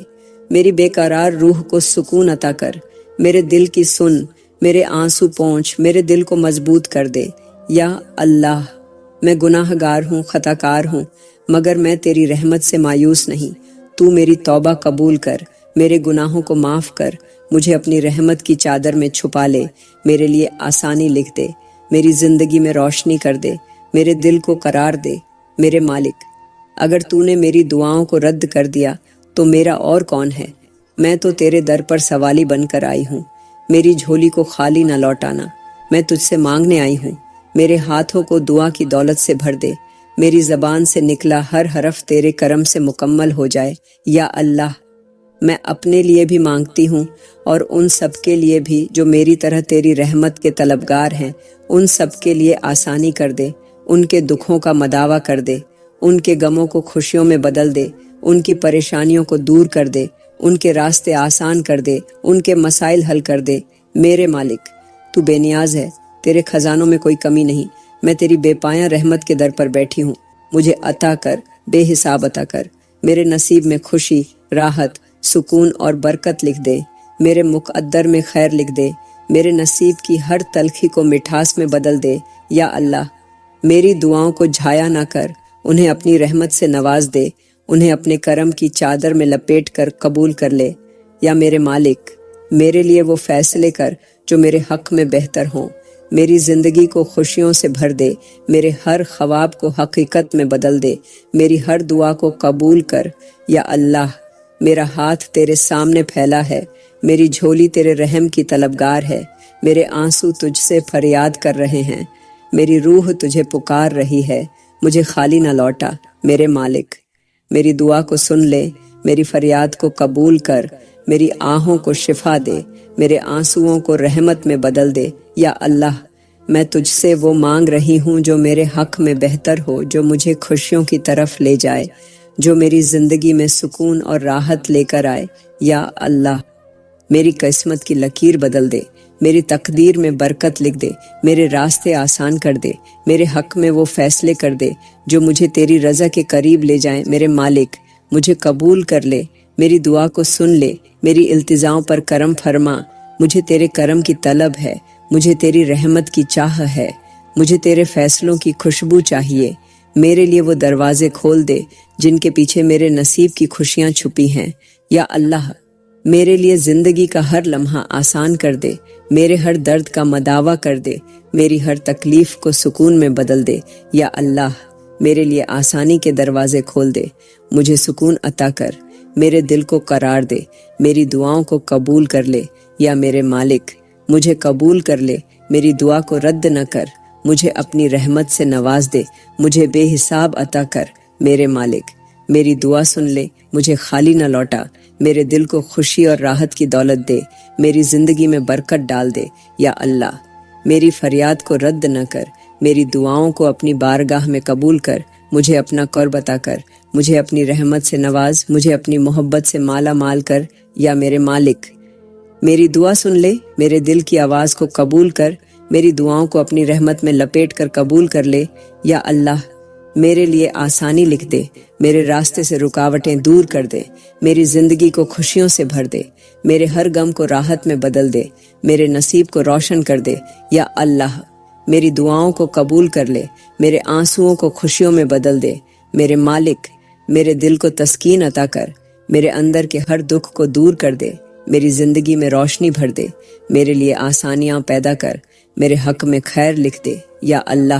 میری بے قرار روح کو سکون عطا کر، میرے دل کی سن، میرے آنسو پونچھ، میرے دل کو مضبوط کر دے۔ یا اللہ، میں گناہ گار ہوں، خطا کار ہوں، مگر میں تیری رحمت سے مایوس نہیں۔ تو میری توبہ قبول کر، میرے گناہوں کو معاف کر، مجھے اپنی رحمت کی چادر میں چھپا لے، میرے لیے آسانی لکھ دے، میری زندگی میں روشنی کر دے، میرے دل کو قرار دے۔ میرے مالک، اگر تو نے میری دعاؤں کو رد کر دیا تو میرا اور کون ہے؟ میں تو تیرے در پر سوالی بن کر آئی ہوں، میری جھولی کو خالی نہ لوٹانا۔ میں تجھ سے مانگنے آئی ہوں، میرے ہاتھوں کو دعا کی دولت سے بھر دے، میری زبان سے نکلا ہر حرف تیرے کرم سے مکمل ہو جائے۔ یا اللہ، میں اپنے لیے بھی مانگتی ہوں اور ان سب کے لیے بھی جو میری طرح تیری رحمت کے طلبگار ہیں، ان سب کے لیے آسانی کر دے، ان کے دکھوں کا مداوع کر دے، ان کے غموں کو خوشیوں میں بدل دے، ان کی پریشانیوں کو دور کر دے، ان کے راستے آسان کر دے، ان کے مسائل حل کر دے۔ میرے مالک، تو بے نیاز ہے، تیرے خزانوں میں کوئی کمی نہیں۔ میں تیری بے پایاں رحمت کے در پر بیٹھی ہوں، مجھے عطا کر، بے حساب عطا کر۔ میرے نصیب میں خوشی، راحت، سکون اور برکت لکھ دے، میرے مقدر میں خیر لکھ دے، میرے نصیب کی ہر تلخی کو مٹھاس میں بدل دے۔ یا اللہ، میری دعاؤں کو جھایا نہ کر، انہیں اپنی رحمت سے نواز دے، انہیں اپنے کرم کی چادر میں لپیٹ کر قبول کر لے۔ یا میرے مالک، میرے لیے وہ فیصلے کر جو میرے حق میں بہتر ہوں، میری زندگی کو خوشیوں سے بھر دے، میرے ہر خواب کو حقیقت میں بدل دے، میری ہر دعا کو قبول کر۔ یا اللہ، میرا ہاتھ تیرے سامنے پھیلا ہے، میری جھولی تیرے رحم کی طلبگار ہے، میرے آنسو تجھ سے فریاد کر رہے ہیں، میری روح تجھے پکار رہی ہے، مجھے خالی نہ لوٹا۔ میرے مالک، میری دعا کو سن لے، میری فریاد کو قبول کر، میری آہوں کو شفا دے، میرے آنسوؤں کو رحمت میں بدل دے۔ یا اللہ، میں تجھ سے وہ مانگ رہی ہوں جو میرے حق میں بہتر ہو، جو مجھے خوشیوں کی طرف لے جائے، جو میری زندگی میں سکون اور راحت لے کر آئے۔ یا اللہ، میری قسمت کی لکیر بدل دے، میری تقدیر میں برکت لکھ دے، میرے راستے آسان کر دے، میرے حق میں وہ فیصلے کر دے جو مجھے تیری رضا کے قریب لے جائیں۔ میرے مالک، مجھے قبول کر لے، میری دعا کو سن لے، میری التجاؤں پر کرم فرما۔ مجھے تیرے کرم کی طلب ہے، مجھے تیری رحمت کی چاہ ہے، مجھے تیرے فیصلوں کی خوشبو چاہیے۔ میرے لیے وہ دروازے کھول دے جن کے پیچھے میرے نصیب کی خوشیاں چھپی ہیں۔ یا اللہ، میرے لیے زندگی کا ہر لمحہ آسان کر دے، میرے ہر درد کا مداوع کر دے، میری ہر تکلیف کو سکون میں بدل دے۔ یا اللہ، میرے لیے آسانی کے دروازے کھول دے، مجھے سکون عطا کر، میرے دل کو قرار دے، میری دعاؤں کو قبول کر لے۔ یا میرے مالک، مجھے قبول کر لے، میری دعا کو رد نہ کر، مجھے اپنی رحمت سے نواز دے، مجھے بے حساب عطا کر۔ میرے مالک، میری دعا سن لے، مجھے خالی نہ لوٹا، میرے دل کو خوشی اور راحت کی دولت دے، میری زندگی میں برکت ڈال دے۔ یا اللہ، میری فریاد کو رد نہ کر، میری دعاؤں کو اپنی بارگاہ میں قبول کر، مجھے اپنا قرب عطا کر، مجھے اپنی رحمت سے نواز، مجھے اپنی محبت سے مالا مال کر۔ یا میرے مالک، میری دعا سن لے، میرے دل کی آواز کو قبول کر، میری دعاؤں کو اپنی رحمت میں لپیٹ کر قبول کر لے۔ یا اللہ، میرے لیے آسانی لکھ دے، میرے راستے سے رکاوٹیں دور کر دے، میری زندگی کو خوشیوں سے بھر دے، میرے ہر غم کو راحت میں بدل دے، میرے نصیب کو روشن کر دے یا اللہ۔ میری دعاؤں کو قبول کر لے، میرے آنسوؤں کو خوشیوں میں بدل دے۔ میرے مالک، میرے دل کو تسکین عطا کر، میرے اندر کے ہر دکھ کو دور کر دے، میری زندگی میں روشنی بھر دے، میرے لیے آسانیاں پیدا کر، میرے حق میں خیر لکھ دے یا اللہ۔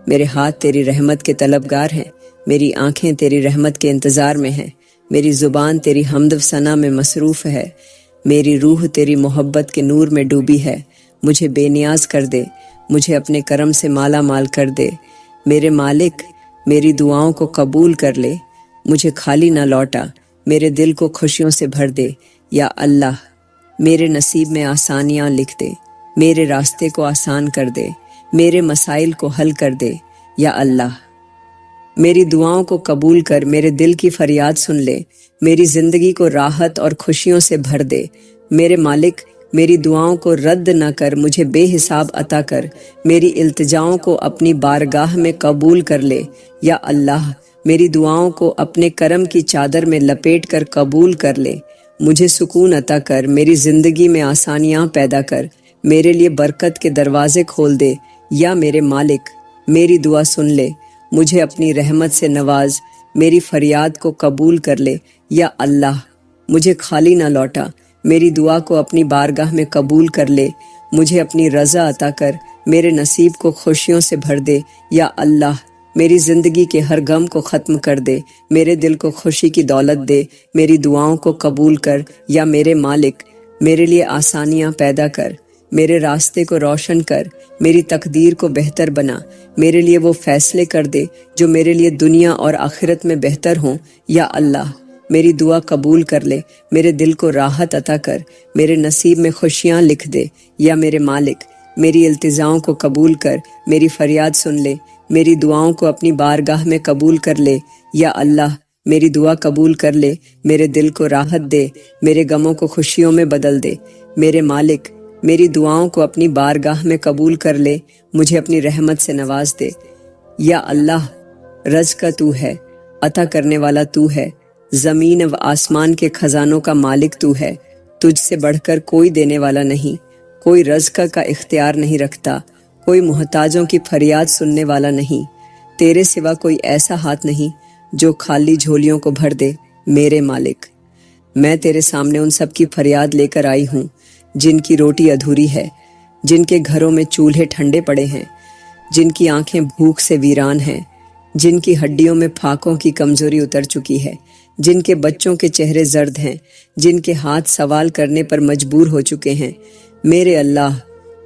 میرے ہاتھ تیری رحمت کے طلبگار ہیں، میری آنکھیں تیری رحمت کے انتظار میں ہیں، میری زبان تیری حمد و ثنا میں مصروف ہے، میری روح تیری محبت کے نور میں ڈوبی ہے۔ مجھے بے نیاز کر دے، مجھے اپنے کرم سے مالا مال کر دے۔ میرے مالک، میری دعاؤں کو قبول کر لے، مجھے خالی نہ لوٹا، میرے دل کو خوشیوں سے بھر دے یا اللہ۔ میرے نصیب میں آسانیاں لکھ دے، میرے راستے کو آسان کر دے، میرے مسائل کو حل کر دے یا اللہ۔ میری دعاؤں کو قبول کر میرے دل کی فریاد سن لے، میری زندگی کو راحت اور خوشیوں سے بھر دے۔ میرے مالک، میری دعاؤں کو رد نہ کر، مجھے بے حساب عطا کر، میری التجاؤں کو اپنی بارگاہ میں قبول کر لے یا اللہ۔ میری دعاؤں کو اپنے کرم کی چادر میں لپیٹ کر قبول کر لے، مجھے سکون عطا کر، میری زندگی میں آسانیاں پیدا کر، میرے لیے برکت کے دروازے کھول دے یا میرے مالک۔ میری دعا سن لے، مجھے اپنی رحمت سے نواز، میری فریاد کو قبول کر لے یا اللہ۔ مجھے خالی نہ لوٹا، میری دعا کو اپنی بارگاہ میں قبول کر لے، مجھے اپنی رضا عطا کر، میرے نصیب کو خوشیوں سے بھر دے یا اللہ۔ میری زندگی کے ہر غم کو ختم کر دے، میرے دل کو خوشی کی دولت دے، میری دعاؤں کو قبول کر یا میرے مالک۔ میرے لیے آسانیاں پیدا کر، میرے راستے کو روشن کر، میری تقدیر کو بہتر بنا، میرے لیے وہ فیصلے کر دے جو میرے لیے دنیا اور آخرت میں بہتر ہوں یا اللہ۔ میری دعا قبول کر لے، میرے دل کو راحت عطا کر، میرے نصیب میں خوشیاں لکھ دے یا میرے مالک۔ میری التجاؤں کو قبول کر، میری فریاد سن لے، میری دعاؤں کو اپنی بارگاہ میں قبول کر لے یا اللہ۔ میری دعا قبول کر لے، میرے دل کو راحت دے، میرے غموں کو خوشیوں میں بدل دے۔ میرے مالک، میری دعاؤں کو اپنی بارگاہ میں قبول کر لے، مجھے اپنی رحمت سے نواز دے یا اللہ۔ رزق کا تو ہے، عطا کرنے والا تو ہے، زمین و آسمان کے خزانوں کا مالک تو ہے، تجھ سے بڑھ کر کوئی دینے والا نہیں، کوئی رزق کا اختیار نہیں رکھتا، کوئی محتاجوں کی فریاد سننے والا نہیں، تیرے سوا کوئی ایسا ہاتھ نہیں جو خالی جھولیوں کو بھر دے۔ میرے مالک، میں تیرے سامنے ان سب کی فریاد لے کر آئی ہوں جن کی روٹی ادھوری ہے، جن کے گھروں میں چولہے ٹھنڈے پڑے ہیں، جن کی آنکھیں بھوک سے ویران ہیں، جن کی ہڈیوں میں پھاکوں کی کمزوری اتر چکی ہے، جن کے بچوں کے چہرے زرد ہیں، جن کے ہاتھ سوال کرنے پر مجبور ہو چکے ہیں۔ میرے اللہ،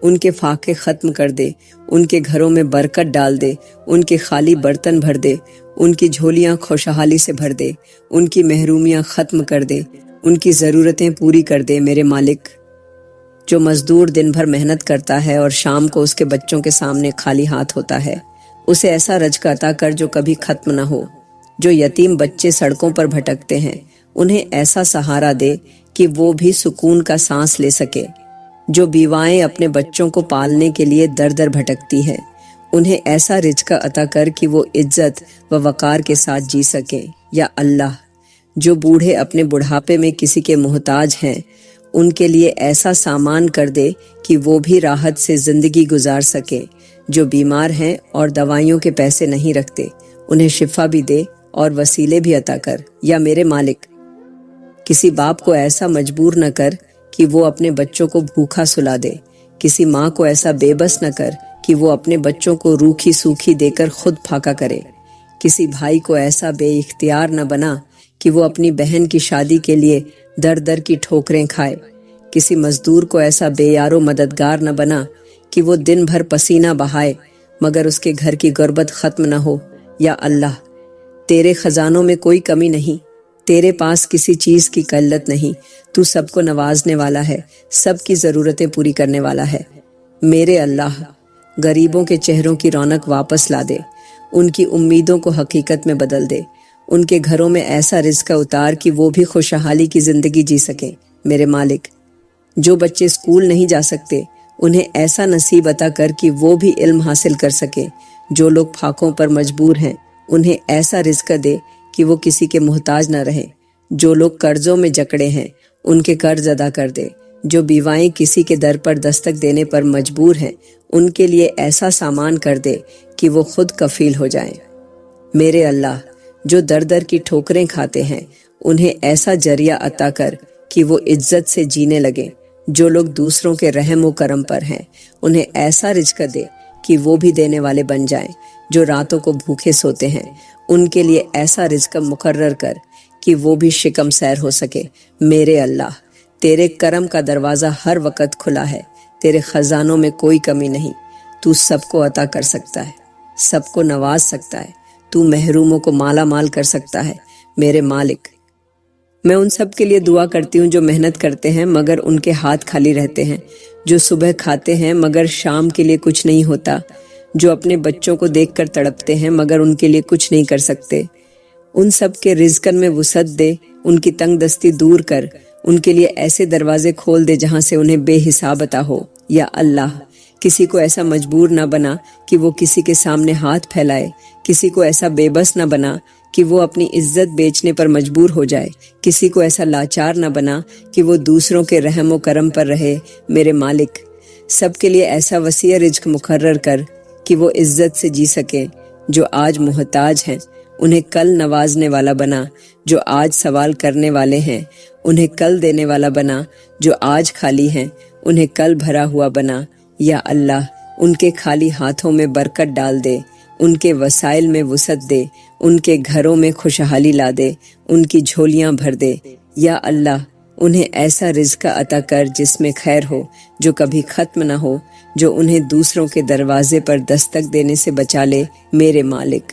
ان کے فاقے ختم کر دے، ان کے گھروں میں برکت ڈال دے، ان کے خالی برتن بھر دے، ان کی جھولیاں خوشحالی سے بھر دے، ان کی محرومیاں ختم کر دے، ان کی ضرورتیں پوری کر دے۔ میرے مالک، جو مزدور دن بھر محنت کرتا ہے اور شام کو اس کے بچوں کے سامنے خالی ہاتھ ہوتا ہے، اسے ایسا رزق عطا کر جو کبھی ختم نہ ہو۔ جو یتیم بچے سڑکوں پر بھٹکتے ہیں، انہیں ایسا سہارا دے کہ وہ بھی سکون کا سانس لے سکے۔ جو بیوائیں اپنے بچوں کو پالنے کے لیے در در بھٹکتی ہیں، انہیں ایسا رزق عطا کر کہ وہ عزت و وقار کے ساتھ جی سکیں یا اللہ۔ جو بوڑھے اپنے بڑھاپے میں کسی کے محتاج ہیں، ان کے لیے ایسا سامان کر دے کہ وہ بھی راحت سے زندگی گزار سکیں۔ جو بیمار ہیں اور دوائیوں کے پیسے نہیں رکھتے، انہیں شفا بھی دے اور وسیلے بھی عطا کر یا میرے مالک۔ کسی باپ کو ایسا مجبور نہ کر کہ وہ اپنے بچوں کو بھوکا سلا دے، کسی ماں کو ایسا بے بس نہ کر کہ وہ اپنے بچوں کو روکھی سوکھی دے کر خود پھاکا کرے، کسی بھائی کو ایسا بے اختیار نہ بنا کہ وہ اپنی بہن کی شادی کے لیے در در کی ٹھوکریں کھائے، کسی مزدور کو ایسا بے یار و مددگار نہ بنا کہ وہ دن بھر پسینہ بہائے مگر اس کے گھر کی غربت ختم نہ ہو یا اللہ۔ تیرے خزانوں میں کوئی کمی نہیں، تیرے پاس کسی چیز کی قلت نہیں، تو سب کو نوازنے والا ہے، سب کی ضرورتیں پوری کرنے والا ہے۔ میرے اللہ، غریبوں کے چہروں کی رونق واپس لا دے، ان کی امیدوں کو حقیقت میں بدل دے، ان کے گھروں میں ایسا رزق اتار کہ وہ بھی خوشحالی کی زندگی جی سکیں۔ میرے مالک، جو بچے اسکول نہیں جا سکتے، انہیں ایسا نصیب عطا کر کہ وہ بھی علم حاصل کر سکیں۔ جو لوگ پھاکوں پر مجبور ہیں، انہیں ایسا رزق دے کہ وہ کسی کے محتاج نہ رہیں۔ جو لوگ قرضوں میں جکڑے ہیں، ان کے قرض ادا کر دے۔ جو بیوائیں کسی کے در پر دستک دینے پر مجبور ہیں ان کے لیے ایسا سامان کر دے کہ وہ خود کفیل ہو جائیں۔ میرے اللہ، جو در در کی ٹھوکریں کھاتے ہیں انہیں ایسا ذریعہ عطا کر کہ وہ عزت سے جینے لگیں۔ جو لوگ دوسروں کے رحم و کرم پر ہیں انہیں ایسا رزق دے کہ وہ بھی دینے والے بن جائیں۔ جو راتوں کو بھوکے سوتے ہیں ان کے لیے ایسا رزق مقرر کر کہ وہ بھی شکم سیر ہو سکے۔ میرے اللہ، تیرے کرم کا دروازہ ہر وقت کھلا ہے، تیرے خزانوں میں کوئی کمی نہیں۔ تو سب کو عطا کر سکتا ہے، سب کو نواز سکتا ہے، تو محروموں کو مالا مال کر سکتا ہے۔ میرے مالک، میں ان سب کے لیے دعا کرتی ہوں جو محنت کرتے ہیں مگر ان کے ہاتھ خالی رہتے ہیں، جو صبح کھاتے ہیں مگر شام کے لیے کچھ نہیں ہوتا، جو اپنے بچوں کو دیکھ کر تڑپتے ہیں مگر ان کے لیے کچھ نہیں کر سکتے۔ ان سب کے رزقن میں وسعت دے، ان کی تنگ دستی دور کر، ان کے لیے ایسے دروازے کھول دے جہاں سے انہیں بے حساب عطا ہو۔ یا اللہ، کسی کو ایسا مجبور نہ بنا کہ وہ کسی کے سامنے ہاتھ پھیلائے، کسی کو ایسا بے بس نہ بنا کہ وہ اپنی عزت بیچنے پر مجبور ہو جائے، کسی کو ایسا لاچار نہ بنا کہ وہ دوسروں کے رحم و کرم پر رہے۔ میرے مالک، سب کے لیے ایسا وسیع رزق مقرر کر کہ وہ عزت سے جی سکیں۔ جو آج محتاج ہیں انہیں کل نوازنے والا بنا، جو آج سوال کرنے والے ہیں انہیں کل دینے والا بنا، جو آج خالی ہیں انہیں کل بھرا ہوا بنا۔ یا اللہ، ان کے خالی ہاتھوں میں برکت ڈال دے، ان کے وسائل میں وسعت دے، ان کے گھروں میں خوشحالی لا دے، ان کی جھولیاں بھر دے۔ یا اللہ، انہیں ایسا رزق عطا کر جس میں خیر ہو، جو کبھی ختم نہ ہو، جو انہیں دوسروں کے دروازے پر دستک دینے سے بچا لے۔ میرے مالک،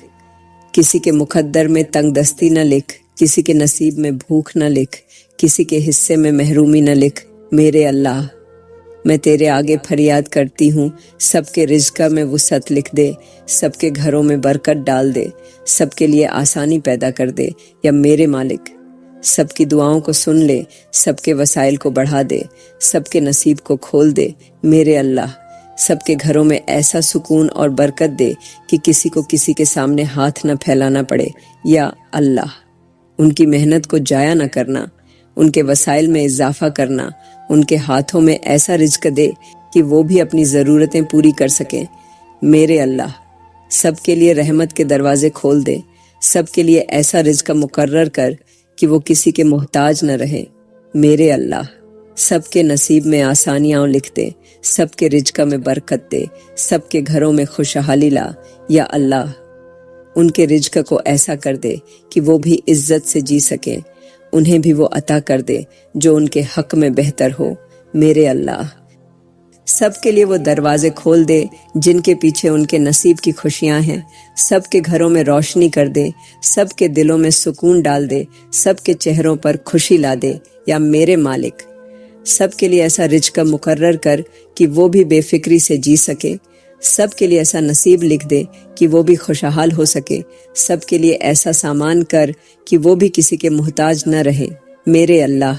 کسی کے مقدر میں تنگ دستی نہ لکھ، کسی کے نصیب میں بھوک نہ لکھ، کسی کے حصے میں محرومی نہ لکھ۔ میرے اللہ، میں تیرے آگے فریاد کرتی ہوں، سب کے رزق میں وسعت لکھ دے، سب کے گھروں میں برکت ڈال دے، سب کے لیے آسانی پیدا کر دے۔ یا میرے مالک، سب کی دعاؤں کو سن لے، سب کے وسائل کو بڑھا دے، سب کے نصیب کو کھول دے۔ میرے اللہ، سب کے گھروں میں ایسا سکون اور برکت دے کہ کسی کو کسی کے سامنے ہاتھ نہ پھیلانا پڑے۔ یا اللہ، ان کی محنت کو ضائع نہ کرنا، ان کے وسائل میں اضافہ کرنا، ان کے ہاتھوں میں ایسا رزق دے کہ وہ بھی اپنی ضرورتیں پوری کر سکیں۔ میرے اللہ، سب کے لیے رحمت کے دروازے کھول دے، سب کے لیے ایسا رزق مقرر کر کہ وہ کسی کے محتاج نہ رہے۔ میرے اللہ، سب کے نصیب میں آسانیاں لکھ دے، سب کے رزق میں برکت دے، سب کے گھروں میں خوشحالی لا۔ یا اللہ، ان کے رزق کو ایسا کر دے کہ وہ بھی عزت سے جی سکیں، انہیں بھی وہ عطا کر دے جو ان کے حق میں بہتر ہو۔ میرے اللہ، سب کے لیے وہ دروازے کھول دے جن کے پیچھے ان کے نصیب کی خوشیاں ہیں، سب کے گھروں میں روشنی کر دے، سب کے دلوں میں سکون ڈال دے، سب کے چہروں پر خوشی لا دے۔ یا میرے مالک، سب کے لیے ایسا رزق مقرر کر کہ وہ بھی بے فکری سے جی سکے، سب کے لیے ایسا نصیب لکھ دے کہ وہ بھی خوشحال ہو سکے، سب کے لیے ایسا سامان کر کہ وہ بھی کسی کے محتاج نہ رہے۔ میرے اللہ،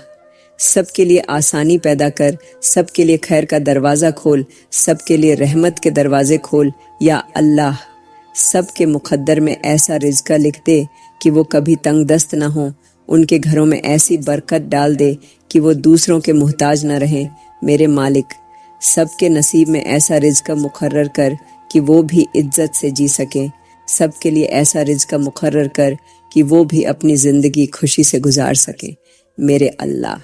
سب کے لیے آسانی پیدا کر، سب کے لیے خیر کا دروازہ کھول، سب کے لیے رحمت کے دروازے کھول۔ یا اللہ، سب کے مقدر میں ایسا رزق لکھ دے کہ وہ کبھی تنگ دست نہ ہوں، ان کے گھروں میں ایسی برکت ڈال دے کہ وہ دوسروں کے محتاج نہ رہیں۔ میرے مالک، سب کے نصیب میں ایسا رزق مقرر کر کہ وہ بھی عزت سے جی سکیں، سب کے لیے ایسا رزق مقرر کر کہ وہ بھی اپنی زندگی خوشی سے گزار سکیں۔ میرے اللہ،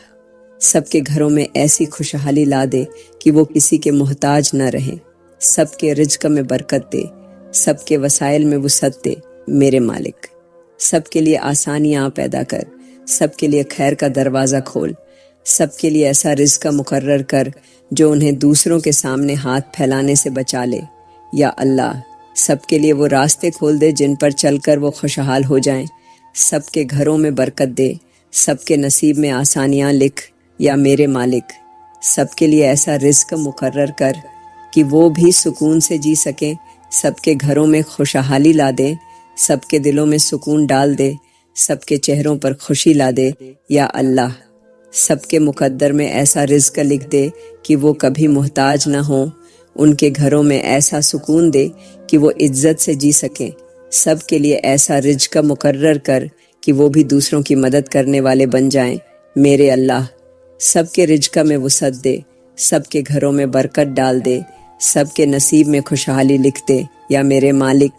سب کے گھروں میں ایسی خوشحالی لا دے کہ وہ کسی کے محتاج نہ رہیں، سب کے رزق میں برکت دے، سب کے وسائل میں وسعت دے۔ میرے مالک، سب کے لیے آسانیاں پیدا کر، سب کے لیے خیر کا دروازہ کھول، سب کے لیے ایسا رزق مقرر کر جو انہیں دوسروں کے سامنے ہاتھ پھیلانے سے بچا لے۔ یا اللہ، سب کے لیے وہ راستے کھول دے جن پر چل کر وہ خوشحال ہو جائیں، سب کے گھروں میں برکت دے، سب کے نصیب میں آسانیاں لکھ۔ یا میرے مالک، سب کے لیے ایسا رزق مقرر کر کہ وہ بھی سکون سے جی سکیں، سب کے گھروں میں خوشحالی لا دے، سب کے دلوں میں سکون ڈال دے، سب کے چہروں پر خوشی لا دے۔ یا اللہ، سب کے مقدر میں ایسا رزق لکھ دے کہ وہ کبھی محتاج نہ ہوں، ان کے گھروں میں ایسا سکون دے کہ وہ عزت سے جی سکیں، سب کے لیے ایسا رزق مقرر کر کہ وہ بھی دوسروں کی مدد کرنے والے بن جائیں۔ میرے اللہ، سب کے رزق میں وسعت دے، سب کے گھروں میں برکت ڈال دے، سب کے نصیب میں خوشحالی لکھ دے۔ یا میرے مالک،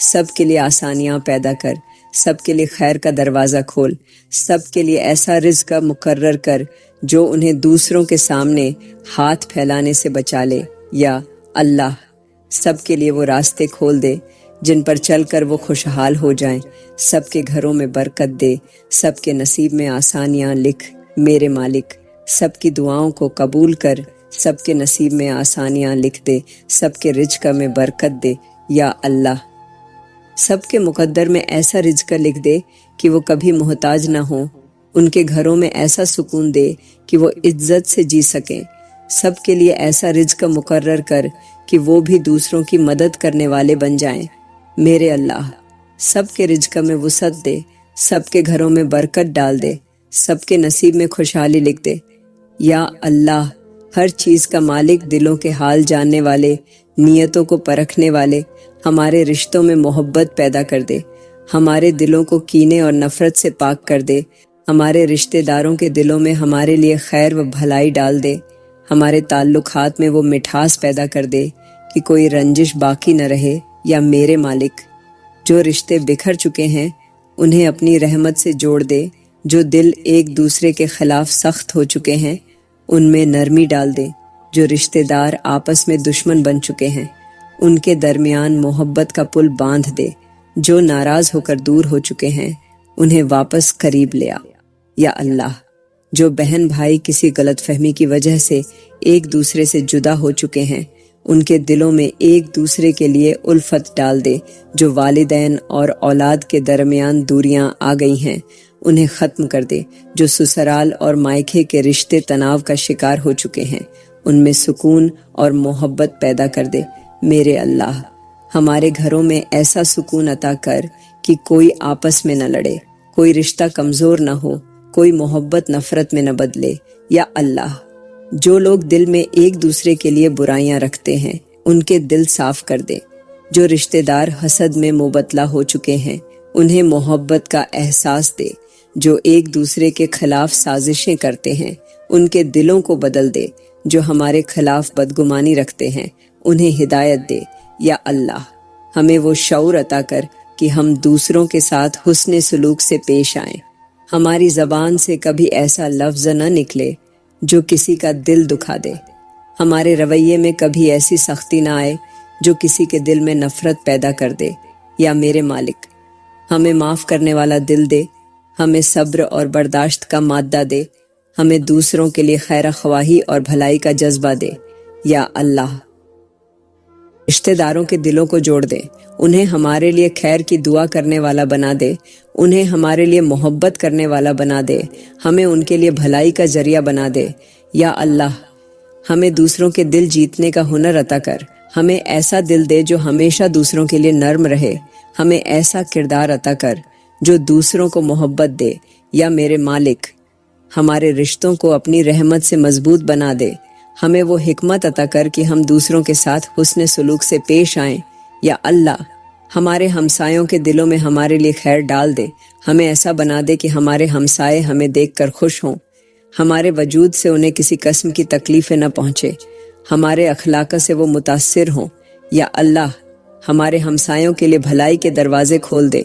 سب کے لیے آسانیاں پیدا کر، سب کے لیے خیر کا دروازہ کھول، سب کے لیے ایسا رزق مقرر کر جو انہیں دوسروں کے سامنے ہاتھ پھیلانے سے بچا لے۔ یا اللہ، سب کے لیے وہ راستے کھول دے جن پر چل کر وہ خوشحال ہو جائیں، سب کے گھروں میں برکت دے، سب کے نصیب میں آسانیاں لکھ۔ میرے مالک، سب کی دعاؤں کو قبول کر، سب کے نصیب میں آسانیاں لکھ دے، سب کے رزق میں برکت دے۔ یا اللہ، سب کے مقدر میں ایسا رزق لکھ دے کہ وہ کبھی محتاج نہ ہوں، ان کے گھروں میں ایسا سکون دے کہ وہ عزت سے جی سکیں، سب کے لیے ایسا رزق مقرر کر کہ وہ بھی دوسروں کی مدد کرنے والے بن جائیں۔ میرے اللہ، سب کے رزق میں وسعت دے، سب کے گھروں میں برکت ڈال دے، سب کے نصیب میں خوشحالی لکھ دے۔ یا اللہ، ہر چیز کا مالک، دلوں کے حال جاننے والے، نیتوں کو پرکھنے والے، ہمارے رشتوں میں محبت پیدا کر دے، ہمارے دلوں کو کینے اور نفرت سے پاک کر دے، ہمارے رشتہ داروں کے دلوں میں ہمارے لیے خیر و بھلائی ڈال دے، ہمارے تعلقات میں وہ مٹھاس پیدا کر دے کہ کوئی رنجش باقی نہ رہے۔ یا میرے مالک، جو رشتے بکھر چکے ہیں انہیں اپنی رحمت سے جوڑ دے، جو دل ایک دوسرے کے خلاف سخت ہو چکے ہیں ان میں نرمی ڈال دے، جو رشتہ دار آپس میں دشمن بن چکے ہیں ان کے درمیان محبت کا پل باندھ دے، جو ناراض ہو کر دور ہو چکے ہیں انہیں واپس قریب لے آ۔ یا اللہ، جو بہن بھائی کسی غلط فہمی کی وجہ سے ایک دوسرے سے جدا ہو چکے ہیں ان کے دلوں میں ایک دوسرے کے لیے الفت ڈال دے، جو والدین اور اولاد کے درمیان دوریاں آ گئی ہیں انہیں ختم کر دے، جو سسرال اور مائکے کے رشتے تناؤ کا شکار ہو چکے ہیں ان میں سکون اور محبت پیدا کر دے۔ میرے اللہ، ہمارے گھروں میں ایسا سکون عطا کر کہ کوئی آپس میں نہ لڑے، کوئی رشتہ کمزور نہ ہو، کوئی محبت نفرت میں نہ بدلے۔ یا اللہ، جو لوگ دل میں ایک دوسرے کے لیے برائیاں رکھتے ہیں ان کے دل صاف کر دے، جو رشتہ دار حسد میں مبتلا ہو چکے ہیں انہیں محبت کا احساس دے، جو ایک دوسرے کے خلاف سازشیں کرتے ہیں ان کے دلوں کو بدل دے، جو ہمارے خلاف بدگمانی رکھتے ہیں انہیں ہدایت دے۔ یا اللہ، ہمیں وہ شعور عطا کر کہ ہم دوسروں کے ساتھ حسن سلوک سے پیش آئیں، ہماری زبان سے کبھی ایسا لفظ نہ نکلے جو کسی کا دل دکھا دے، ہمارے رویے میں کبھی ایسی سختی نہ آئے جو کسی کے دل میں نفرت پیدا کر دے۔ یا میرے مالک، ہمیں معاف کرنے والا دل دے، ہمیں صبر اور برداشت کا مادہ دے، ہمیں دوسروں کے لیے خیر خواہی اور بھلائی کا جذبہ دے۔ یا اللہ، رشتہ داروں کے دلوں کو جوڑ دے، انہیں ہمارے لیے خیر کی دعا کرنے والا بنا دے، انہیں ہمارے لیے محبت کرنے والا بنا دے، ہمیں ان کے لیے بھلائی کا ذریعہ بنا دے۔ یا اللہ، ہمیں دوسروں کے دل جیتنے کا ہنر عطا کر، ہمیں ایسا دل دے جو ہمیشہ دوسروں کے لیے نرم رہے، ہمیں ایسا کردار عطا کر جو دوسروں کو محبت دے۔ یا میرے مالک، ہمارے رشتوں کو اپنی رحمت سے مضبوط بنا دے، ہمیں وہ حکمت عطا کر کہ ہم دوسروں کے ساتھ حسن سلوک سے پیش آئیں۔ یا اللہ، ہمارے ہمسایوں کے دلوں میں ہمارے لیے خیر ڈال دے، ہمیں ایسا بنا دے کہ ہمارے ہمسائے ہمیں دیکھ کر خوش ہوں، ہمارے وجود سے انہیں کسی قسم کی تکلیفیں نہ پہنچے، ہمارے اخلاق سے وہ متاثر ہوں۔ یا اللہ، ہمارے ہمسایوں کے لیے بھلائی کے دروازے کھول دے،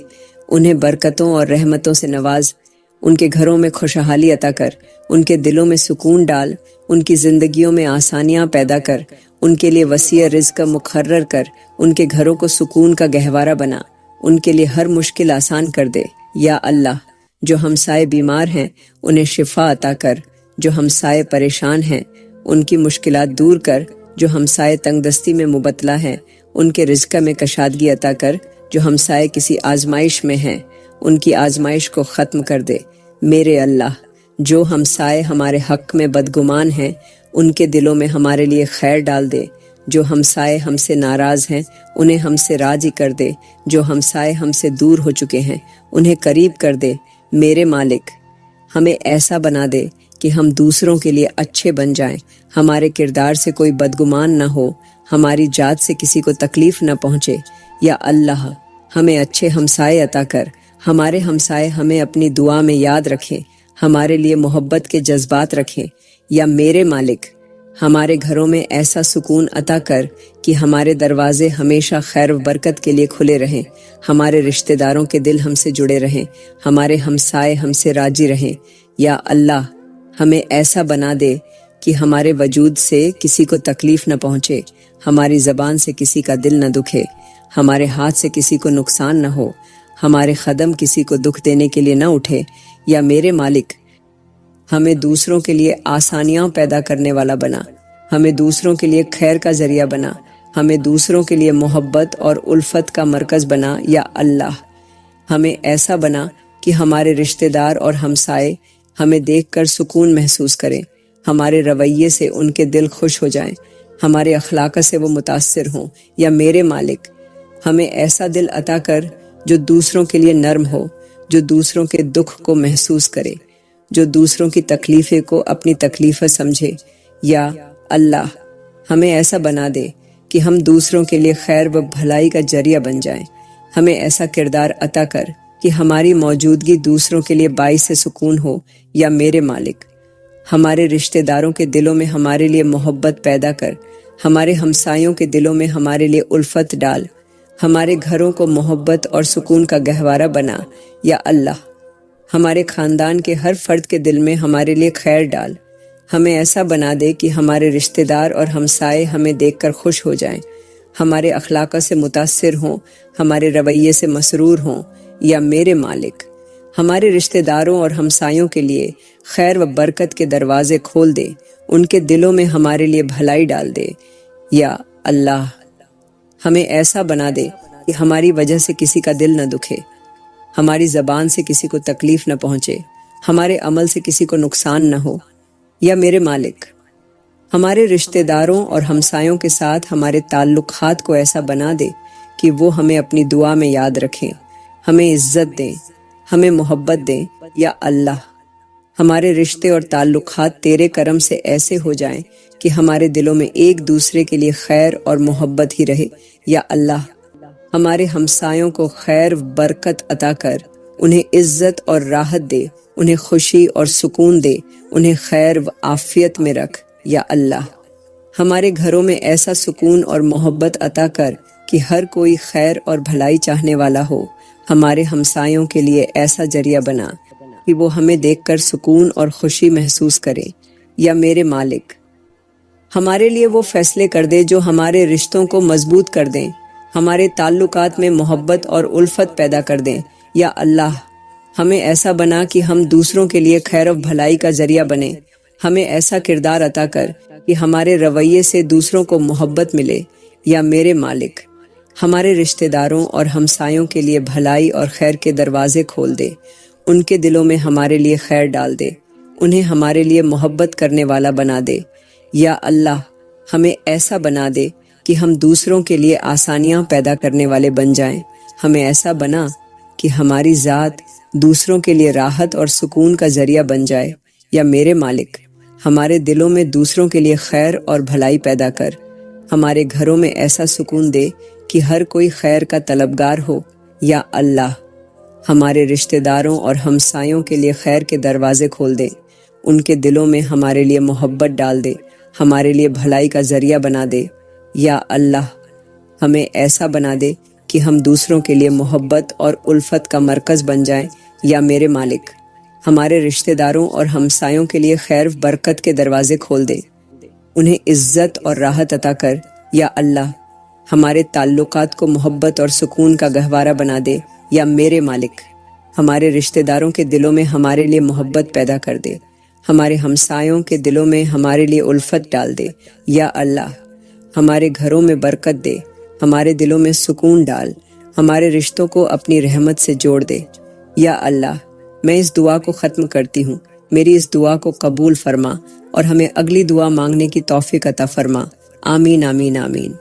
انہیں برکتوں اور رحمتوں سے نواز، ان کے گھروں میں خوشحالی عطا کر، ان کے دلوں میں سکون ڈال، ان کی زندگیوں میں آسانیاں پیدا کر، ان کے لیے وسیع رزق مقرر کر، ان کے گھروں کو سکون کا گہوارہ بنا، ان کے لیے ہر مشکل آسان کر دے۔ یا اللہ، جو ہمسائے بیمار ہیں انہیں شفا عطا کر، جو ہمسائے پریشان ہیں ان کی مشکلات دور کر، جو ہمسائے تنگ دستی میں مبتلا ہیں ان کے رزق میں کشادگی عطا کر، جو ہمسائے کسی آزمائش میں ہیں ان کی آزمائش کو ختم کر دے۔ میرے اللہ، جو ہمسائے ہمارے حق میں بدگمان ہیں ان کے دلوں میں ہمارے لیے خیر ڈال دے، جو ہمسائے ہم سے ناراض ہیں انہیں ہم سے راضی کر دے، جو ہمسائے ہم سے دور ہو چکے ہیں انہیں قریب کر دے۔ میرے مالک، ہمیں ایسا بنا دے کہ ہم دوسروں کے لیے اچھے بن جائیں، ہمارے کردار سے کوئی بدگمان نہ ہو، ہماری ذات سے کسی کو تکلیف نہ پہنچے۔ یا اللہ، ہمیں اچھے ہمسائے عطا کر، ہمارے ہمسائے ہمیں اپنی دعا میں یاد رکھیں، ہمارے لیے محبت کے جذبات رکھیں، یا میرے مالک ہمارے گھروں میں ایسا سکون عطا کر کہ ہمارے دروازے ہمیشہ خیر و برکت کے لیے کھلے رہیں، ہمارے رشتہ داروں کے دل ہم سے جڑے رہیں، ہمارے ہمسائے ہم سے راضی رہیں۔ یا اللہ ہمیں ایسا بنا دے کہ ہمارے وجود سے کسی کو تکلیف نہ پہنچے، ہماری زبان سے کسی کا دل نہ دکھے، ہمارے ہاتھ سے کسی کو نقصان نہ ہو، ہمارے قدم کسی کو دکھ دینے کے لیے نہ اٹھے۔ یا میرے مالک ہمیں دوسروں کے لیے آسانیاں پیدا کرنے والا بنا، ہمیں دوسروں کے لیے خیر کا ذریعہ بنا، ہمیں دوسروں کے لیے محبت اور الفت کا مرکز بنا۔ یا اللہ ہمیں ایسا بنا کہ ہمارے رشتہ دار اور ہمسائے ہمیں دیکھ کر سکون محسوس کریں، ہمارے رویے سے ان کے دل خوش ہو جائیں، ہمارے اخلاق سے وہ متاثر ہوں۔ یا میرے مالک ہمیں ایسا دل عطا کر جو دوسروں کے لیے نرم ہو، جو دوسروں کے دکھ کو محسوس کرے، جو دوسروں کی تکلیفیں کو اپنی تکلیف سمجھے۔ یا اللہ ہمیں ایسا بنا دے کہ ہم دوسروں کے لیے خیر و بھلائی کا ذریعہ بن جائیں، ہمیں ایسا کردار عطا کر کہ ہماری موجودگی دوسروں کے لیے باعث سکون ہو۔ یا میرے مالک ہمارے رشتہ داروں کے دلوں میں ہمارے لیے محبت پیدا کر، ہمارے ہمسایوں کے دلوں میں ہمارے لیے الفت ڈال، ہمارے گھروں کو محبت اور سکون کا گہوارہ بنا۔ یا اللہ ہمارے خاندان کے ہر فرد کے دل میں ہمارے لیے خیر ڈال، ہمیں ایسا بنا دے کہ ہمارے رشتہ دار اور ہمسائے ہمیں دیکھ کر خوش ہو جائیں، ہمارے اخلاق سے متاثر ہوں، ہمارے رویے سے مسرور ہوں۔ یا میرے مالک ہمارے رشتہ داروں اور ہمسایوں کے لیے خیر و برکت کے دروازے کھول دے، ان کے دلوں میں ہمارے لیے بھلائی ڈال دے۔ یا اللہ ہمیں ایسا بنا دے کہ ہماری وجہ سے کسی کا دل نہ دکھے، ہماری زبان سے کسی کو تکلیف نہ پہنچے، ہمارے عمل سے کسی کو نقصان نہ ہو۔ یا میرے مالک ہمارے رشتہ داروں اور ہمسایوں کے ساتھ ہمارے تعلقات کو ایسا بنا دے کہ وہ ہمیں اپنی دعا میں یاد رکھیں، ہمیں عزت دیں، ہمیں محبت دیں۔ یا اللہ ہمارے رشتے اور تعلقات تیرے کرم سے ایسے ہو جائیں کہ ہمارے دلوں میں ایک دوسرے کے لیے خیر اور محبت ہی رہے۔ یا اللہ ہمارے ہمسایوں کو خیر برکت عطا کر، انہیں عزت اور راحت دے، انہیں خوشی اور سکون دے، انہیں خیر و عافیت میں رکھ۔ یا اللہ ہمارے گھروں میں ایسا سکون اور محبت عطا کر کہ ہر کوئی خیر اور بھلائی چاہنے والا ہو، ہمارے ہمسایوں کے لیے ایسا ذریعہ بنا کہ وہ ہمیں دیکھ کر سکون اور خوشی محسوس کرے۔ یا میرے مالک ہمارے لیے وہ فیصلے کر دے جو ہمارے رشتوں کو مضبوط کر دیں، ہمارے تعلقات میں محبت اور الفت پیدا کر دیں۔ یا اللہ ہمیں ایسا بنا کہ ہم دوسروں کے لیے خیر و بھلائی کا ذریعہ بنیں، ہمیں ایسا کردار عطا کر کہ ہمارے رویے سے دوسروں کو محبت ملے۔ یا میرے مالک ہمارے رشتہ داروں اور ہمسایوں کے لیے بھلائی اور خیر کے دروازے کھول دے، ان کے دلوں میں ہمارے لیے خیر ڈال دے، انہیں ہمارے لیے محبت کرنے والا بنا دے۔ یا اللہ ہمیں ایسا بنا دے کہ ہم دوسروں کے لیے آسانیاں پیدا کرنے والے بن جائیں، ہمیں ایسا بنا کہ ہماری ذات دوسروں کے لیے راحت اور سکون کا ذریعہ بن جائے۔ یا میرے مالک ہمارے دلوں میں دوسروں کے لیے خیر اور بھلائی پیدا کر، ہمارے گھروں میں ایسا سکون دے کہ ہر کوئی خیر کا طلبگار ہو۔ یا اللہ ہمارے رشتہ داروں اور ہمسایوں کے لیے خیر کے دروازے کھول دے، ان کے دلوں میں ہمارے لیے محبت ڈال دے، ہمارے لیے بھلائی کا ذریعہ بنا دے۔ یا اللہ ہمیں ایسا بنا دے کہ ہم دوسروں کے لیے محبت اور الفت کا مرکز بن جائیں۔ یا میرے مالک ہمارے رشتہ داروں اور ہمسایوں کے لیے خیر برکت کے دروازے کھول دے، انہیں عزت اور راحت عطا کر۔ یا اللہ ہمارے تعلقات کو محبت اور سکون کا گہوارہ بنا دے۔ یا میرے مالک ہمارے رشتہ داروں کے دلوں میں ہمارے لیے محبت پیدا کر دے، ہمارے ہمسایوں کے دلوں میں ہمارے لیے الفت ڈال دے۔ یا اللہ ہمارے گھروں میں برکت دے، ہمارے دلوں میں سکون ڈال، ہمارے رشتوں کو اپنی رحمت سے جوڑ دے۔ یا اللہ میں اس دعا کو ختم کرتی ہوں، میری اس دعا کو قبول فرما اور ہمیں اگلی دعا مانگنے کی توفیق عطا فرما۔ آمین آمین آمین۔